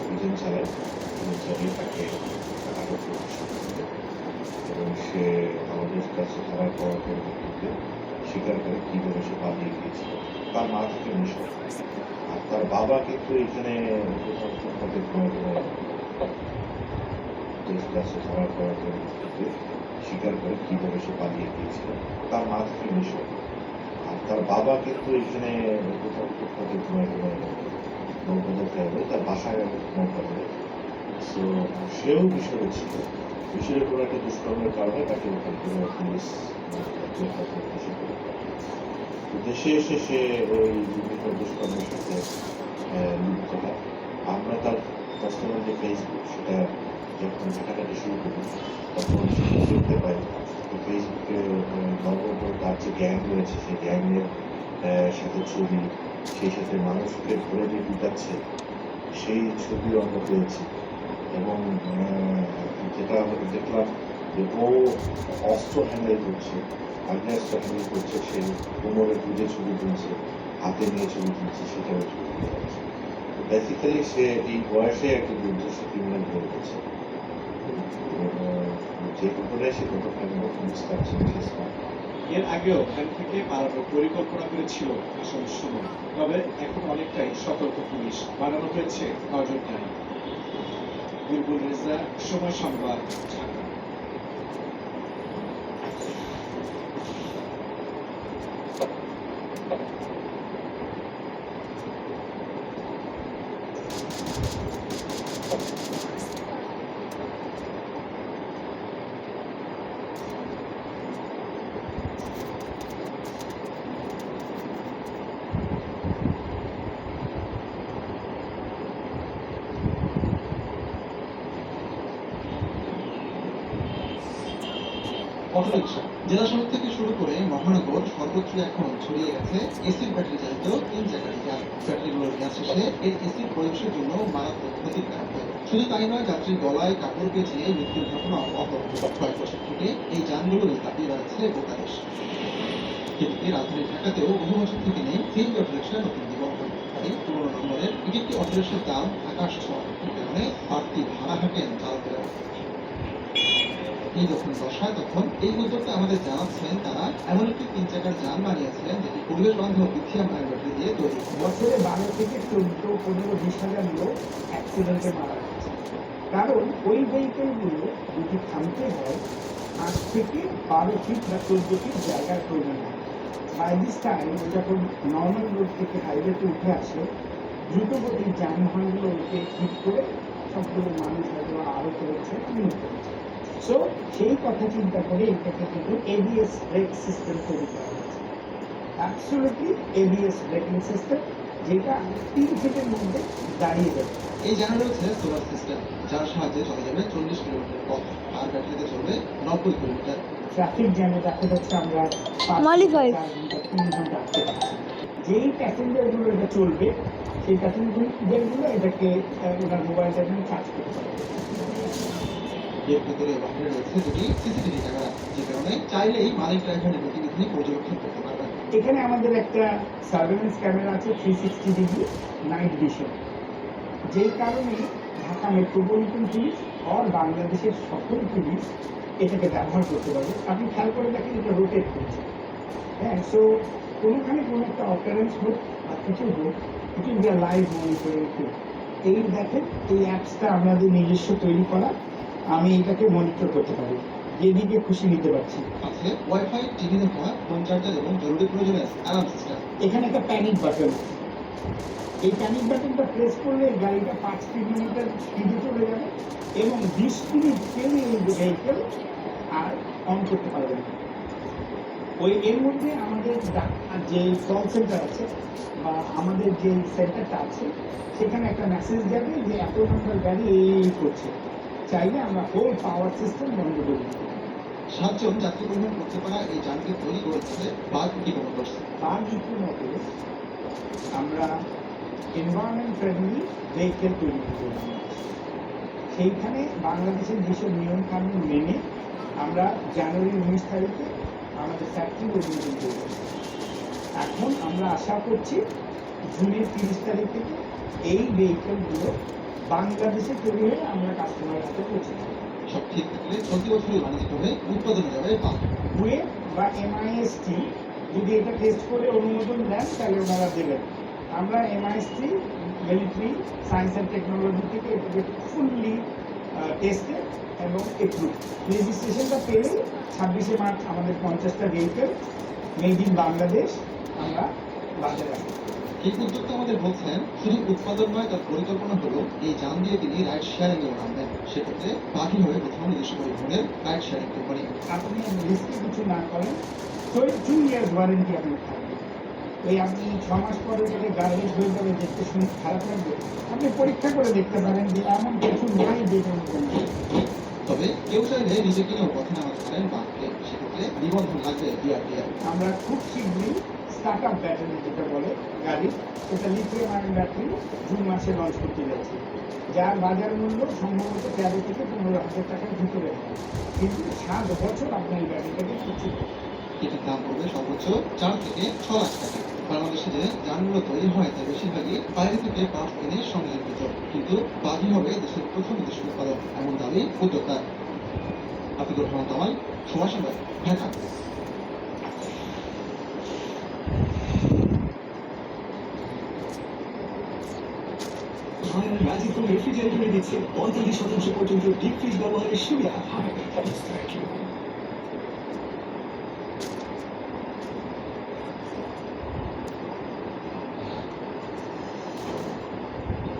অভিযান চালায় তাকে আটক করতে সক্ষম হয় এবং সে আমাদের কাছে ধরা পড়ার পরিপ্রেক্ষিতে স্বীকার করে কিভাবে সে পালিয়ে গিয়েছিল। তার মা থেকে মিশর আর তার বাবা কিন্তু এখানে কাছে ধরা পড়ার পরিপ্রেক্ষিতে স্বীকার করে কিভাবে সে পালিয়ে গিয়েছিল। তার মা থেকে মিশর আর তার বাবা কিন্তু এখানে কোথাও ফুটপাতে নৌকাতে হবে, তার বাসায় নৌকা হবে। সো সেও মিশরে ছিল। মিশরের কোনো একটা দুষ্কর্মের কারণে তাকে ওখান থেকে পুলিশ দেশে এসে সে ওই বিভিন্ন দুষ্কর্মের সাথে লিপ্ত হয়। আমরা তার কাস্টমার যে ফেসবুক, সেটা যখন ঘাটাঘাটি শুরু করি তখন দেখতে পাই ফেসবুকে নবম তার যে গ্যাং রয়েছে সেই গ্যাংয়ের সাথে ছবি, সেই সাথে মানুষকে ধরে যে পিটাচ্ছে সেই ছবিও আমরা পেয়েছি। এবং যেটা আমরা দেখলাম যে ও অস্ত্র হ্যান্ডেল করছে, আগ্নেয়াস্ত্র হ্যান্ডেল করছে, সে কোমরে বুঝে ছবি তুলছে, হাতে নিয়ে ছবি তুলছে, সেটাও ছবি তুলে যাচ্ছে। বেসিক্যালি সে এই বয়সে একটা দুর্ধর্ষ ক্রিমিনাল হয়ে গেছে। যে ঘটনায় সে ঘটনায় এর আগেও ভ্যান থেকে পালানোর পরিকল্পনা করেছিল আসামির সময়, তবে এখন অনেকটাই সতর্ক পুলিশ, বাড়ানো হয়েছে নজরদারি। বুলবুল রেজা, সময় সংবাদ, ঢাকা। অটোরিকশা জেলা শহর থেকে শুরু করে মহানগর সর্বত্র এখন ছড়িয়ে গেছে এসিড ব্যাটারি চালিত 3 চাকার যান। ব্যাটারিগুলোর গ্যাস শেষে এই এসিড পরিবেশের জন্য মারাত্মক ক্ষতির কারণ হয়। শুধু তাই নয়, যাত্রীর গলায় কাপড় পেঁচিয়ে মৃত্যুর ঘটনা অপরূপ। কয়েক বছর থেকে এই যানগুলোরই দাপিয়ে বেড়াচ্ছে গোটা দেশ। এদিকে রাজধানী ঢাকাতেও বহু বছর থেকে নেই সিএনজি অটোরিকশা নতুন জীবন। তবে পুরোনো নম্বরের একটি অটোরিকশার দাম আকাশ ছোঁয়া, কারণে বাড়তি ভাড়া হাঁকেন চালকেরা। এই যখন দশায় তখন এই উদ্যোক্তা আমাদের জানাচ্ছেন তারা এমন একটি 3 চাকার যান বানিয়েছেন যেটি পরিবেশ বান্ধব লিথিয়াম আয়ন ব্যাটারি দিয়ে তৈরি। বছরে 12 থেকে 14, 15, 20 হাজার লোক অ্যাক্সিডেন্টে মারা যাচ্ছে। কারণ ওই ভেহিকেলগুলো যদি থামতে হয় 8 থেকে 12 ফিট বা 14 ফিট জায়গার প্রয়োজন হয়। বাই দিস টাইম যখন নর্মাল রোড থেকে হাইওয়েতে উঠে আসে, দ্রুতগতির যানবাহনগুলো ওকে হিট করে সবগুলো মানুষ হয়তো আহত হচ্ছে, নিহত হচ্ছে। সো সেই কথা চিন্তা করে এটাকে কিন্তু এবিএস ব্রেক সিস্টেম তৈরি করা হয়েছে। অ্যাবসলিউটলি এবিএস ব্রেকিং সিস্টেম, যেটা 3 ফিটের মধ্যে দাঁড়িয়ে যাবে। এই যানে রয়েছে সোলার সিস্টেম, যার সাহায্যে চলে যাবে 40 কিলোমিটার পথ, আর ব্যাটারিতে চলবে 90 কিলোমিটার। ট্রাফিক জ্যামে দেখা যাচ্ছে আমরা 4 ঘন্টা 3 ঘন্টা আসতে পারছি। যেই প্যাসেঞ্জারগুলো এটা চলবে, সেই প্যাসেঞ্জারগুলো এটাকে ওনার মোবাইলটা চার্জ করতে পারবে। এর ভেতরে বাহিরে রয়েছে দুটি সিসিটিভি ক্যামেরা, যে কারণে চাইলেই মালিক ড্রাইভারের গতিবিধি পর্যবেক্ষণ করতে পারবেন। এখানে আমাদের একটা সার্ভেলেন্স ক্যামেরা আছে 360 ডিগ্রি নাইট ভিশন, যেই কারণে ঢাকা মেট্রোপলিটন পুলিশ আর বাংলাদেশের সকল পুলিশ এটাকে ব্যবহার করতে পারবে। আপনি খেয়াল করে দেখেন এটা রোটেট করছে। হ্যাঁ, সো কোনোখানে কোনো একটা অকারেন্স হোক বা কিছু হোক, it will be a live monitoring tool. এই দেখেন এই অ্যাপসটা আমাদের নিজস্ব তৈরি করা, আমি এটাকে মনিটর করতে পারি, যেদিকে খুশি নিতে পারছি। আছে ওয়াইফাই, টিভি দেখা, ফোন চার্জার এবং জরুরি প্রয়োজনে অ্যালার্ম সিস্টেম। এখানে একটা প্যানিক বাটন, এই প্যানিক বাটনটা প্রেস করলে গাড়িটা 5 কিলোমিটার স্পিডে চলে যাবে এবং 20 মিনিট কেউ এই ভেহিকেল আর অন করতে পারবে না। ওই এর মধ্যে আমাদের যে কল সেন্টার আছে বা আমাদের যে সেন্টারটা আছে সেখানে একটা মেসেজ যাবে যে এত নম্বর গাড়ি এই করছে, চাইলে আমরা হোল পাওয়ার সিস্টেম বন্ধ করে দিতে পারি। 7 জন যাত্রী পরিবহন করতে পারা এই যানকে তৈরি করেছে বাগ ইকোমোটরস। তার মতে আমরা এনভায়রনমেন্ট ফ্রেন্ডলি ভেহিকেল তৈরি করতে পারি। সেইখানে বাংলাদেশের যেসব নিয়ম কানুন মেনে আমরা জানুয়ারি 19 তারিখে আমাদের ফ্যাক্টরি উদ্বোধন করব। এখন আমরা আশা করছি জুনের 30 তারিখ থেকে এই ভেহিকেলগুলো বাংলাদেশে তৈরি হয়ে আমরা কাস্টমারের হাতে পৌঁছে দেব। সব ঠিক থাকলে চলতি বছরই বাণিজ্যিকভাবে উৎপাদনে যাবে বাগ। ওয়েব বা MIST যদি এটা টেস্ট করে অনুমোদন দেন তাহলে ওনারা দেবেন। আমরা MIST military science and technology থেকে এটাকে ফুললি টেস্টেড এবং এপ্রুভ। রেজিস্ট্রেশনটা পেলে 26শে মার্চ আমাদের 50টা ভেহিকেল মেড ইন বাংলাদেশ আমরা বাজারে রাখবো। এই উদ্যোক্তা আমাদের বলছেন শুধু উৎপাদন নয়, তার পরিকল্পনা হলো এই যান দিয়ে তিনি রাইড শেয়ারিং এ আনবেন। সেক্ষেত্রে বাকি হবে প্রথম নিজস্ব পরিবহনের রাইড শেয়ারিং কোম্পানি। আপনি রিস্কে কিছু না করেন, 2 ইয়ার্স ওয়ারেন্টি আপনার থাকবে। ওই আপনি 6 মাস পরে যদি গার্বেজ হয়ে যাবে, দেখতে শুনে খারাপ লাগবে, আপনি পরীক্ষা করে দেখতে পারেন যে এমন কিছু নাই যেটা তবে কেউ চাইলে নিজে কিনেও পথে নামাতে পারেন বাগকে। সেক্ষেত্রে নিবন্ধন লাগবে DRDR। আমরা খুব শীঘ্রই স্টার্ট আপ ব্যাটারি যেটা বলে গাড়ি, সেটা লিথিয়াম আয়ন ব্যাটারি জুন মাসে লঞ্চ করতে যাচ্ছি, যার বাজার মূল্য সম্ভবত 13 থেকে 15,000 টাকার ভিতরে হবে, কিন্তু 7 বছর আপনার এই ব্যাটারিটাকে কিছু এটির দাম পড়বে সর্বোচ্চ 4 থেকে 6 লাখ টাকা। বাংলাদেশে যে যানগুলো তৈরি হয় তার বেশিরভাগই বাইরে থেকে পার্ট কিনে সংযোজিত, কিন্তু বাগই হবে দেশের প্রথম দেশ উৎপাদন, এমন দাবি উদ্যোক্তার। আতিকুর রহমান কামাল, সময় সংবাদ, ঢাকা। ম্যাজিক রেফ্রিজারেটরে দিচ্ছে 45% পর্যন্ত ডিপ ফ্রিজ ব্যবহারের সুবিধা।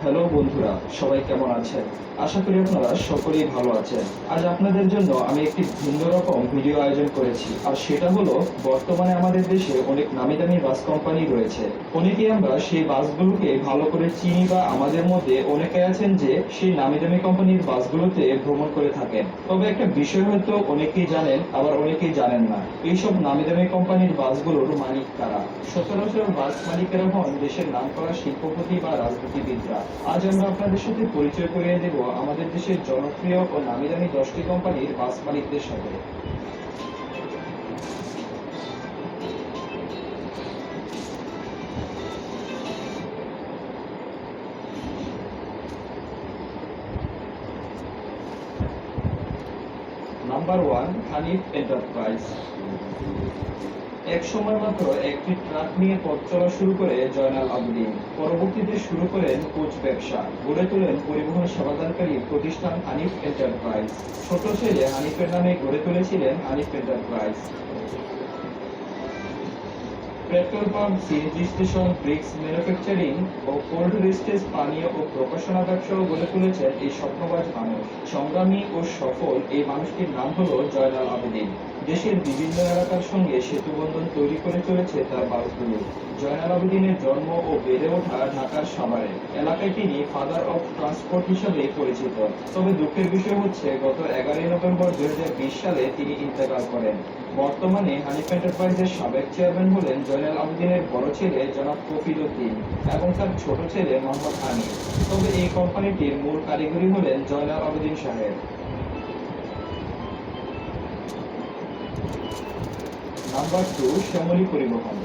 হ্যালো বন্ধুরা, সবাই কেমন আছেন? আশা করি আপনারা সকলেই ভালো আছেন। আজ আপনাদের জন্য আমি একটি ভিন্ন রকম ভিডিও আয়োজন করেছি, আর সেটা হলো বর্তমানে আমাদের দেশে অনেক নামি দামি বাস কোম্পানি রয়েছে। অনেকেই আমরা সেই বাসগুলোকে ভালো করে চিনি বা আমাদের মধ্যে অনেকে আছেন যে সেই নামি দামি কোম্পানির বাসগুলোতে ভ্রমণ করে থাকেন। তবে একটা বিষয় হয়তো অনেকেই জানেন, আবার অনেকেই জানেন না, এইসব নামি দামি কোম্পানির বাসগুলোর মালিক কারা। সচরাচর বাস মালিকেরা হন দেশের নামকরা শিল্পপতি বা রাজনীতিবিদরা। আজ আমরা আপনাদের সাথে পরিচয় করিয়ে দেব আমাদের দেশের জনপ্রিয় ও নামি দামি 10টি কোম্পানির বাস মালিকদের সাথে। Number 1, Hanif enterprise. এক সময় মাত্র একটি ট্রাক নিয়ে পথ চলা শুরু করে জয়নাল আবেদিন। পরবর্তীতে শুরু করেন কোচ ব্যবসা, গড়ে তোলেন পরিবহন সেবাদানকারী প্রতিষ্ঠান হানিফ এন্টারপ্রাইজ। ছোট ছেলে হানিফের নামে গড়ে তুলেছিলেন Hanif Enterprise. Petrol pump, CNG station, bricks manufacturing ও কোল্ড স্টোরেজ, পানীয় ও প্রকাশনা ব্যবসাও গড়ে তুলেছেন এই স্বপ্নবাজ মানুষ। সংগ্রামী ও সফল এই মানুষটির নাম হলো জয়নাল আবেদিন। দেশের বিভিন্ন এলাকার সঙ্গে সেতুবন্ধন তৈরি করে চলেছে তার বাসগুলো। জয়নাল আবেদিনের জন্ম ও বেড়ে ওঠা ঢাকার সাভারে। এলাকায় তিনি ফাদার অফ ট্রান্সপোর্ট হিসেবে পরিচিত। তবে দুঃখের বিষয় হচ্ছে গত 11 নভেম্বর 2020 সালে তিনি ইন্তেকাল করেন। বর্তমানে হানিফ এন্টারপ্রাইজের সাবেক চেয়ারম্যান হলেন জয়নাল আবেদিনের বড় ছেলে জনাব কফিল উদ্দিন এবং তার ছোট ছেলে মোহাম্মদ হানিফ। তবে এই কোম্পানিটির মূল কারিগরি হলেন জয়নাল আবেদিন সাহেব। নাম্বার 2, শ্যামলী পরিবহন।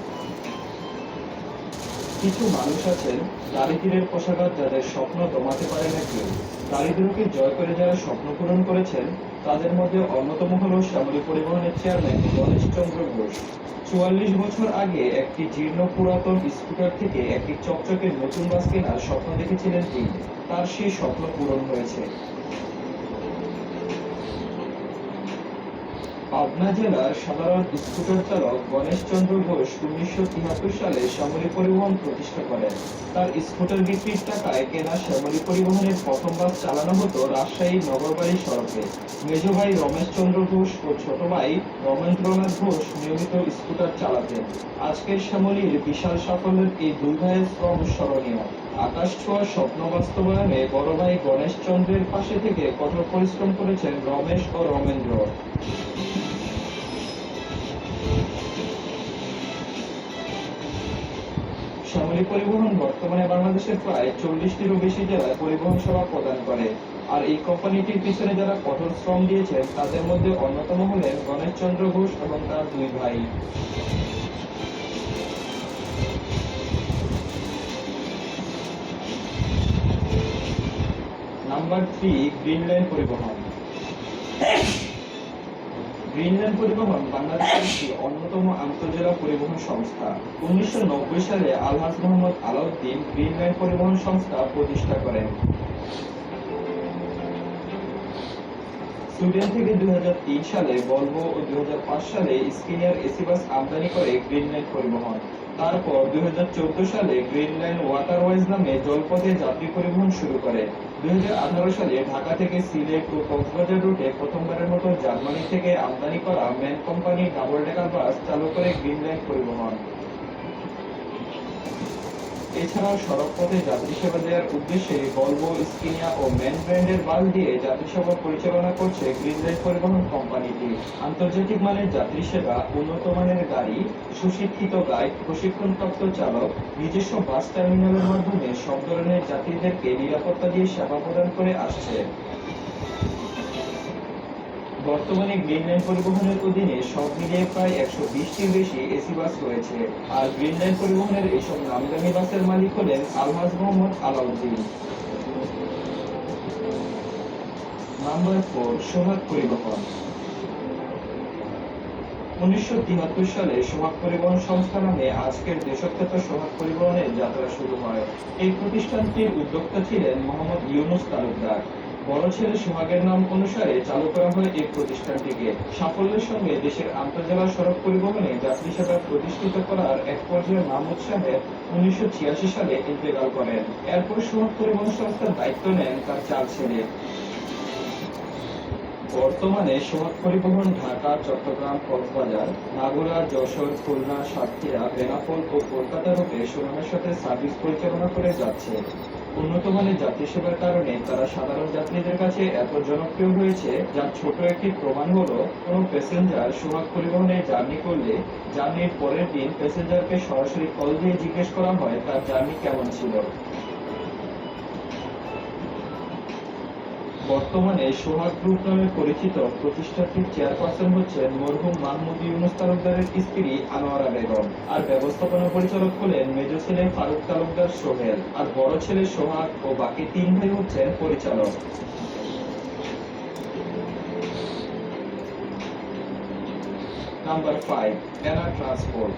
কিছু মানুষ আছেন দারিদ্র্যের পোশাকার, যাদের স্বপ্ন দমাতে পারে না কেউ। দারিদ্র্যকে জয় করে যারা স্বপ্ন পূরণ করেছেন তাদের মধ্যে অন্যতম হল শ্যামলী পরিবহনের চেয়ারম্যান গণেশ চন্দ্র ঘোষ। 44 বছর আগে একটি জীর্ণ পুরাতন স্কুটার থেকে একটি চকচকে নতুন বাস কেনার স্বপ্ন দেখেছিলেন তিনি। তার সেই স্বপ্ন পূরণ হয়েছে। পাবনা জেলার সাধারণ স্কুটার চালক গণেশ চন্দ্র ঘোষ 1973 সালে শ্যামলী পরিবহন প্রতিষ্ঠা করেন। তার স্কুটার বিক্রির টাকায় কেনা শ্যামলী পরিবহনের প্রথম বাস চালানো হতো রাজশাহী নগরবাড়ি সড়কে। মেজ ভাই রমেশ চন্দ্র ঘোষ ও ছোট ভাই রমেন্দ্রনাথ ঘোষ নিয়মিত স্কুটার চালাতেন। আজকের শ্যামলীর বিশাল সাফল্যের এই দুই ভাইয়ের শ্রম স্মরণীয়। আকাশ ছোঁয়া স্বপ্ন বাস্তবায়নে বড় ভাই গণেশ চন্দ্রের পাশে থেকে কঠোর পরিশ্রম করেছেন রমেশ ও রমেন্দ্র। শ্যামলী পরিবহন বর্তমানে বাংলাদেশের প্রায় 40টিরও বেশি জেলায় পরিবহন সেবা প্রদান করে। আর এই কোম্পানিটির পিছনে যারা কঠোর শ্রম দিয়েছেন তাদের মধ্যে অন্যতম হলেন গণেশ চন্দ্র ঘোষ এবং তার দুই ভাই। নাম্বার 3, গ্রিনল্যান্ড পরিবহন। গ্রিনল্যান্ড পরিবহন বাংলাদেশের একটি অন্যতম আন্তঃজেলা পরিবহন সংস্থা। 1990 সালে আলহাজ মোহাম্মদ আলাউদ্দিন গ্রিনল্যান্ড পরিবহন সংস্থা প্রতিষ্ঠা করেন। সুইডেন থেকে 2003 সালে ভলভো ও 2005 সালে স্কিনিয়ার এসি বাস আমদানি করে গ্রিনল্যান্ড পরিবহন। তারপর 2014 সালে গ্রিনল্যান্ড ওয়াটারওয়েজ নামে জলপথে যাত্রী পরিবহন শুরু করে। 2018 সালে ঢাকা থেকে সিলেট ও কক্সবাজার রুটে প্রথমবারের মতো জার্মানি থেকে আমদানি করা ম্যান কোম্পানি ডাবল ডেকার বাস চালু করে গ্রিনল্যান্ড পরিবহন। এছাড়াও সড়কপথে যাত্রী সেবা দেওয়ার উদ্দেশ্যে ভলভো, স্কিনিয়া ও ম্যান ব্র্যান্ডের বাস দিয়ে যাত্রী সেবা পরিচালনা করছে গ্রিনল্যান্ড পরিবহন কোম্পানিটি। আন্তর্জাতিক মানের যাত্রী সেবা, উন্নত মানের গাড়ি, সুশিক্ষিত গাইড, প্রশিক্ষণপ্রাপ্ত চালক, নিজস্ব বাস টার্মিনালের মাধ্যমে সব ধরনের যাত্রীদেরকে নিরাপত্তা দিয়ে সেবা প্রদান করে আসছে। বর্তমানে গ্রিনল্যান্ড পরিবহনের অধীনে সব মিলিয়ে প্রায় 120টির বেশি এসি বাস রয়েছে। আর গ্রিনল্যান্ড পরিবহনের এইসব নামদানি বাসের মালিক হলেন আলহাজ মোহাম্মদ আলাউদ্দিন। নাম্বার 4, সোহাগ পরিবহন। 1973 সালে সোহাগ পরিবহন সংস্থা নামে আজকের দেশখ্যাত সোহাগ পরিবহনের যাত্রা শুরু হয়। এই প্রতিষ্ঠানটির উদ্যোক্তা ছিলেন মোহাম্মদ ইউনুস তালুকদার। বড় ছেলে সোহাগের নাম অনুসারে চালু করা হয় এই প্রতিষ্ঠানটিকে। সাফল্যের সঙ্গে দেশের আন্তঃজেলা সড়ক পরিবহনে যাত্রী সেবা প্রতিষ্ঠিত করার এক পর্যায়ে মাহমুদ সাহেব 1986 সালে ইন্তেকাল করেন। এরপর সোহাগ পরিবহন সংস্থার দায়িত্ব নেন তার 4 ছেলে। বর্তমানে সোহাগ পরিবহন ঢাকা, চট্টগ্রাম, কক্সবাজার, মাগুরা, যশোর, খুলনা, সাতক্ষীরা, বেনাপোল ও কলকাতা রুটে সুনামের সাথে সার্ভিস পরিচালনা করে যাচ্ছে। উন্নত মানের যাত্রী সেবার কারণে তারা সাধারণ যাত্রীদের কাছে এত জনপ্রিয় হয়েছে, যার ছোট একটি প্রমাণ হলো কোনো প্যাসেঞ্জার সোহাগ পরিবহনে জার্নি করলে জার্নির পরের দিন প্যাসেঞ্জারকে সরাসরি কল দিয়ে জিজ্ঞেস করা হয় তার জার্নি কেমন ছিল। বর্তমানে সোহাগ গ্রুপ নামে পরিচিত প্রতিষ্ঠানটির চেয়ারপারসন হচ্ছেন মরহুম মাহমুদ ইউনুস তালুকদারের স্ত্রী আনোয়ারা বেগম। আর ব্যবস্থাপনা পরিচালক হলেন মেজ ছেলে ফারুক তালুকদার সোহেল। আর বড় ছেলে সোহাগ ও বাকি 3 ভাই হচ্ছেন পরিচালক। নাম্বার 5, এনা ট্রান্সপোর্ট।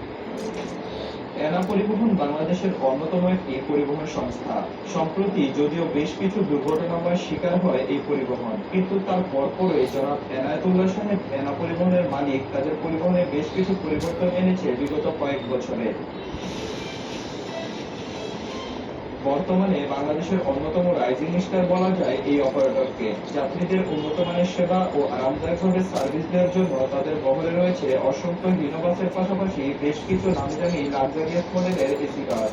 এনা পরিবহন বাংলাদেশের অন্যতম একটি পরিবহন সংস্থা। সম্প্রতি যদিও বেশ কিছু দুর্ঘটনাময় শিকার হয় এই পরিবহন, কিন্তু তার পরপরই জনাব এনায়েতুল্লাহ সাহেব এনা পরিবহনের মালিক তাদের পরিবহনে বেশ কিছু পরিবর্তন এনেছে বিগত কয়েক বছরে। বর্তমানে বাংলাদেশের অন্যতম রাইজিং স্টার বলা যায় এই অপারেটরকে। যাত্রীদের উন্নত মানের সেবা ও আরামদায়কভাবে সার্ভিস দেওয়ার জন্য তাদের বহরে রয়েছে অসংখ্য হিনো বাসের পাশাপাশি বেশ কিছু নামদামি লাক্সারিয়াস মডেলের এসি বাস।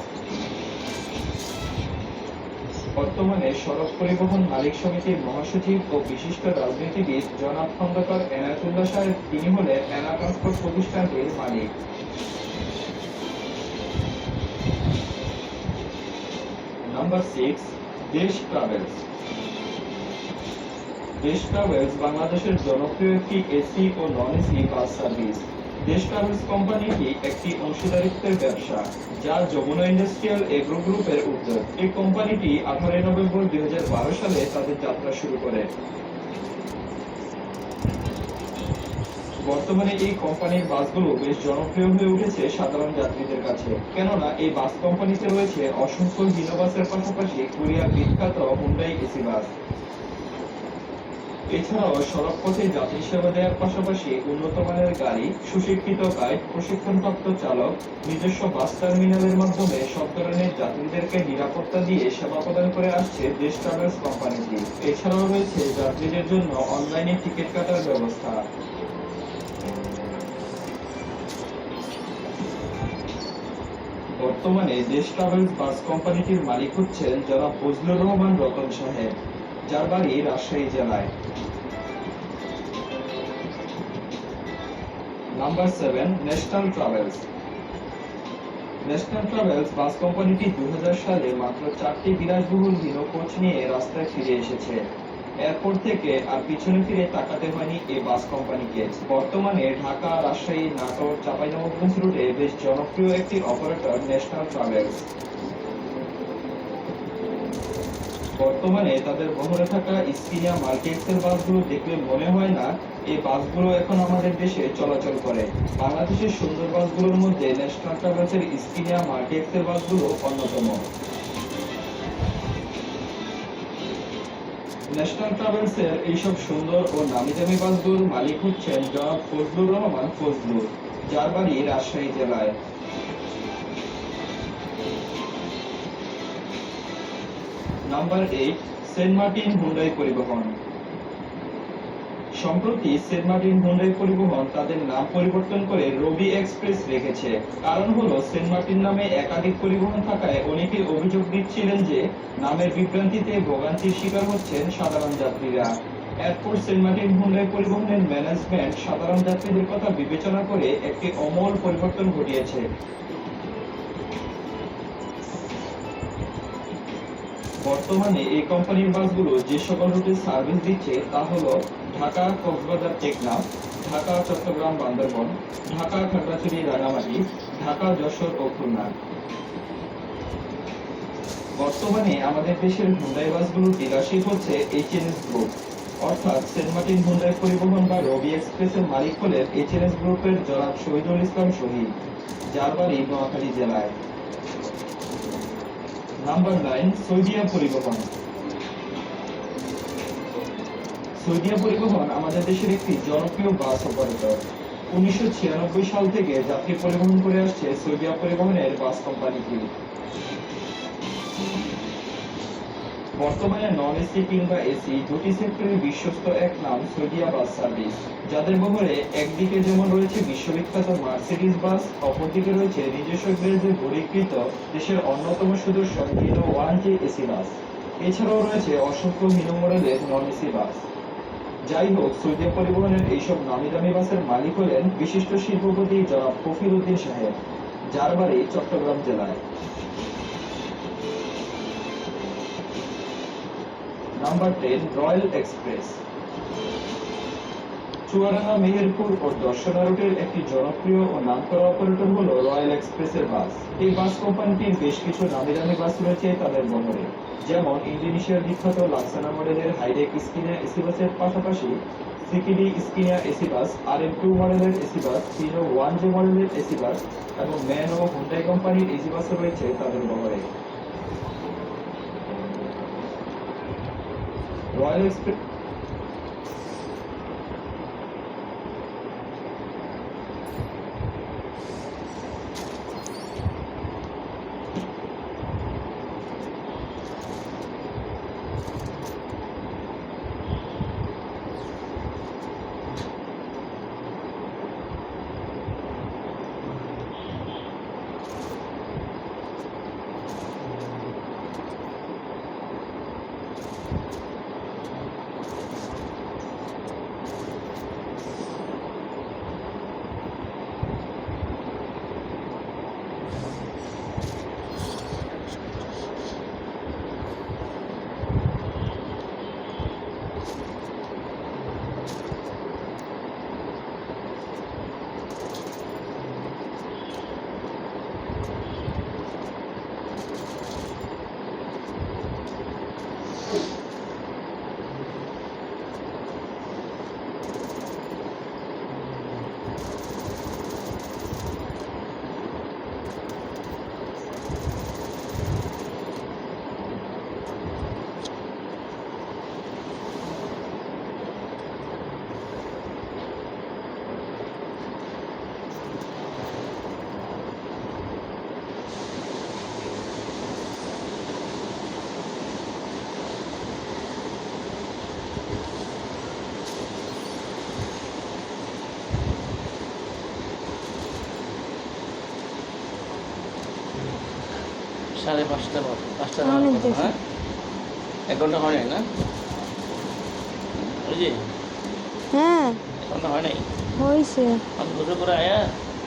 বর্তমানে সড়ক পরিবহন মালিক সমিতির মহাসচিব ও বিশিষ্ট রাজনীতিবিদ জনাব খন্দকার এনায়েতুল্লাহ সাহেব, তিনি হলেন এনা ট্রান্সপোর্ট প্রতিষ্ঠানটির মালিক। নাম্বার 6, দেশ ট্রাভেলস। দেশ ট্রাভেলস বাংলাদেশের জনপ্রিয় একটি এসি ও নন এসি বাস সার্ভিস। দেশ ট্রাভেলস কোম্পানিটি একটি অংশীদারিত্বের ব্যবসা, যা যমুনা ইন্ডাস্ট্রিয়াল এগ্রো গ্রুপের উদ্যোগ। এই কোম্পানিটি 18 নভেম্বর 2012 সালে তাদের যাত্রা শুরু করে। বর্তমানে এই কোম্পানির বাসগুলো বেশ জনপ্রিয় হয়ে উঠেছে সাধারণ যাত্রীদের কাছে, কেননা এই বাস কোম্পানিতে রয়েছে অসংখ্য হিনো বাসের পাশাপাশি কোরিয়ার বিখ্যাত হুন্ডাই এসি বাস। এছাড়াও সড়ক পথে যাত্রী সেবা দেওয়ার পাশাপাশি উন্নত মানের গাড়ি, সুশিক্ষিত গাইড, প্রশিক্ষণপ্রাপ্ত চালক, নিজস্ব বাস টার্মিনালের মাধ্যমে সব ধরনের যাত্রীদেরকে নিরাপত্তা দিয়ে সেবা প্রদান করে আসছে দেশ ট্রাভেলস কোম্পানিটি। এছাড়াও রয়েছে যাত্রীদের জন্য অনলাইনে টিকিট কাটার ব্যবস্থা। বর্তমানে দেশ ট্রাভেলস বাস কোম্পানিটির মালিক হচ্ছেন জনাব ফজলুর রহমান রতন সাহেব, যার বাড়ি রাজশাহী জেলায়। নাম্বার 7, ন্যাশনাল ট্রাভেলস। ন্যাশনাল ট্রাভেলস বাস কোম্পানিটি 2000 সালে মাত্র 4টি বিলাসবহুল হিনো কোচ নিয়ে রাস্তায় ফিরে এসেছে। এরপর থেকে আর পিছনে ফিরে তাকাতে হয়নি এই বাস কোম্পানিকে। বর্তমানে ঢাকা, রাজশাহী, নাটোর, চাঁপাইনবাবগঞ্জ রুটে বেশ জনপ্রিয় একটি অপারেটর ন্যাশনাল ট্রাভেলস। বর্তমানে তাদের বহরে থাকা স্কিনিয়া মাল্টিএক্সেল বাসগুলো দেখলে মনে হয় না এই বাসগুলো এখন আমাদের দেশে চলাচল করে। বাংলাদেশের সুন্দর বাসগুলোর মধ্যে ন্যাশনাল ট্রাভেলসের স্কিনিয়া মাল্টিএক্সেল বাসগুলো অন্যতম। ন্যাশনাল ট্রাভেলসের এইসব সুন্দর ও নামি দামি বাসগুলোর মালিক হচ্ছেন জনাব ফজলুর রহমান ফজলু, যার বাড়ি রাজশাহী জেলায়। নাম্বার 8, সেন্ট মার্টিন হুন্ডাই পরিবহন। সম্প্রতি সেন্ট মার্টিন হুন্ডাই পরিবহন তাদের নাম পরিবর্তন করে রবি এক্সপ্রেস রেখেছে। কারণ হলো সেন্ট মার্টিন নামে একাধিক পরিবহন থাকায় অনেকে অভিযোগ দিচ্ছিলেন যে নামের বিভ্রান্তিতে ভোগান্তির শিকার হচ্ছেন সাধারণ যাত্রীরা। এরপর সেন্ট মার্টিন হুন্ডাই পরিবহনের ম্যানেজমেন্ট সাধারণ যাত্রীদের কথা বিবেচনা করে একটি অমূল পরিবর্তন ঘটিয়েছে। বর্তমানে এই কোম্পানির বাসগুলো যে সকল রুটে সার্ভিস দিচ্ছে তা হলো ঢাকা কক্সবাজার টেকনাফ, ঢাকা চট্টগ্রাম বান্দরবন, ঢাকা খাগড়াছড়ি রাঙামাটি, ঢাকা যশোর ও খুলনা। বর্তমানে আমাদের দেশের হুন্ডাই বাসগুলোর ডিলারশিপ হচ্ছে এইচএনএস গ্রুপ, অর্থাৎ সেন্ট মার্টিন হুন্ডাই পরিবহন বা রবি এক্সপ্রেসের মালিক হলেন এইচএনএস গ্রুপের জনাব শহীদুল ইসলাম শহীদ, যার বাড়ি নোয়াখালী জেলায়। নাম্বার 9, সৌদিয়া পরিবহন। সৌদিয়া পরিবহন আমাদের দেশের একটি জনপ্রিয় বাস অপারেটর। 1996 সাল থেকে যাত্রী পরিবহন করে আসছে সৌদিয়া পরিবহনের বাস কোম্পানিটি। বর্তমানে নন এসি কিংবা এসি দুটি সেক্টরের বিশ্বস্ত এক নাম সৌদিয়া বাস সার্ভিস, যাদের বহরে একদিকে যেমন রয়েছে বিশ্ববিখ্যাত মার্সিডিজ বাস, অপরদিকে রয়েছে নিজস্ব গ্যারেজে পরীক্ষিত দেশের অন্যতম সুদর্শন হিনো 1J এসি বাস। এছাড়াও রয়েছে অসংখ্য হিনো মডেলের নন এসি বাস। যাই হোক, সৌদিয়া পরিবহনের এইসব নামি দামি বাসের মালিক হলেন বিশিষ্ট শিল্পপতি জনাব কফিল উদ্দিন সাহেব, যার বাড়ি চট্টগ্রাম জেলায়। নাম্বার 10, রয়্যাল এক্সপ্রেস। চুয়াডাঙ্গা, মেহেরপুর ও দর্শনা রুটের একটি জনপ্রিয় ও নামকরা অপারেটর হলো রয়্যাল এক্সপ্রেসের বাস। এই বাস কোম্পানিটির বেশ কিছু নামি দামি বাস রয়েছে তাদের বহরে, যেমন ইন্দোনেশিয়ার বিখ্যাত লাক্সানা মডেলের হাইডেক স্কিনিয়া এসি বাসের পাশাপাশি সিকিডি স্কিনিয়া এসি বাস, RM2 মডেলের এসি বাস, হিনো 1J মডেলের এসি বাস এবং ম্যান ও হুন্ডাই কোম্পানির এসি বাসও রয়েছে তাদের বহরে। রয়্যাল এক্সপ্রেস 5:30 5টা হ্যাঁ 1 ঘন্টা হয় নাই না ওই যে হ্যাঁ 1 ঘন্টা হয় নাই হয়েছে। আমি গোসল করে আয়া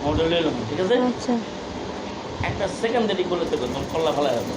হোটেল এলাম ঠিক আছে আচ্ছা একটা সেকেন্ড দেরি করলে তো তোমার কল্লা ভালো হবে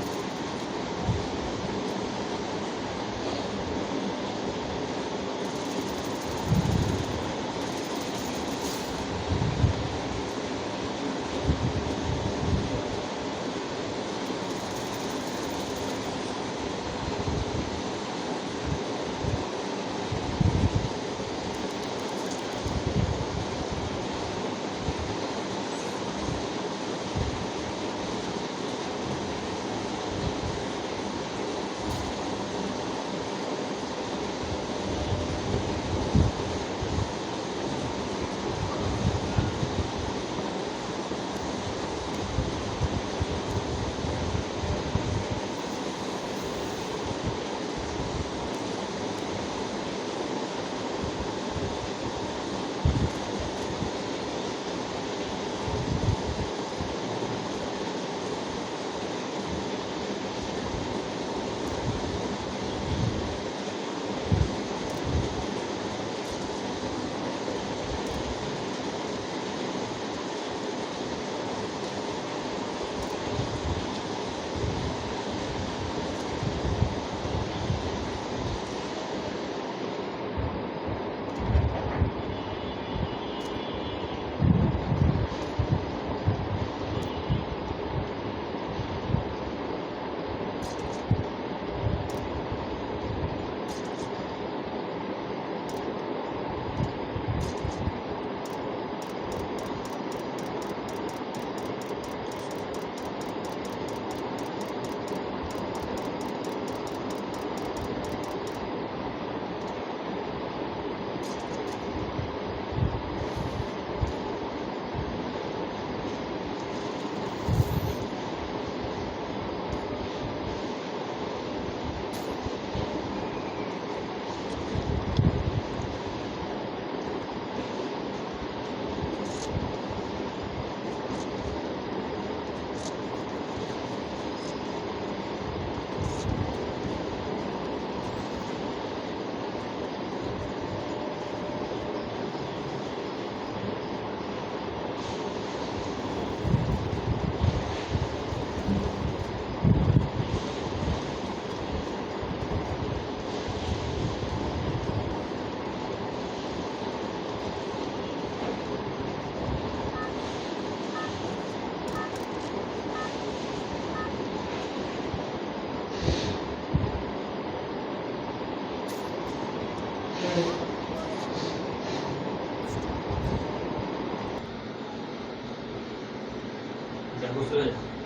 বুঝতে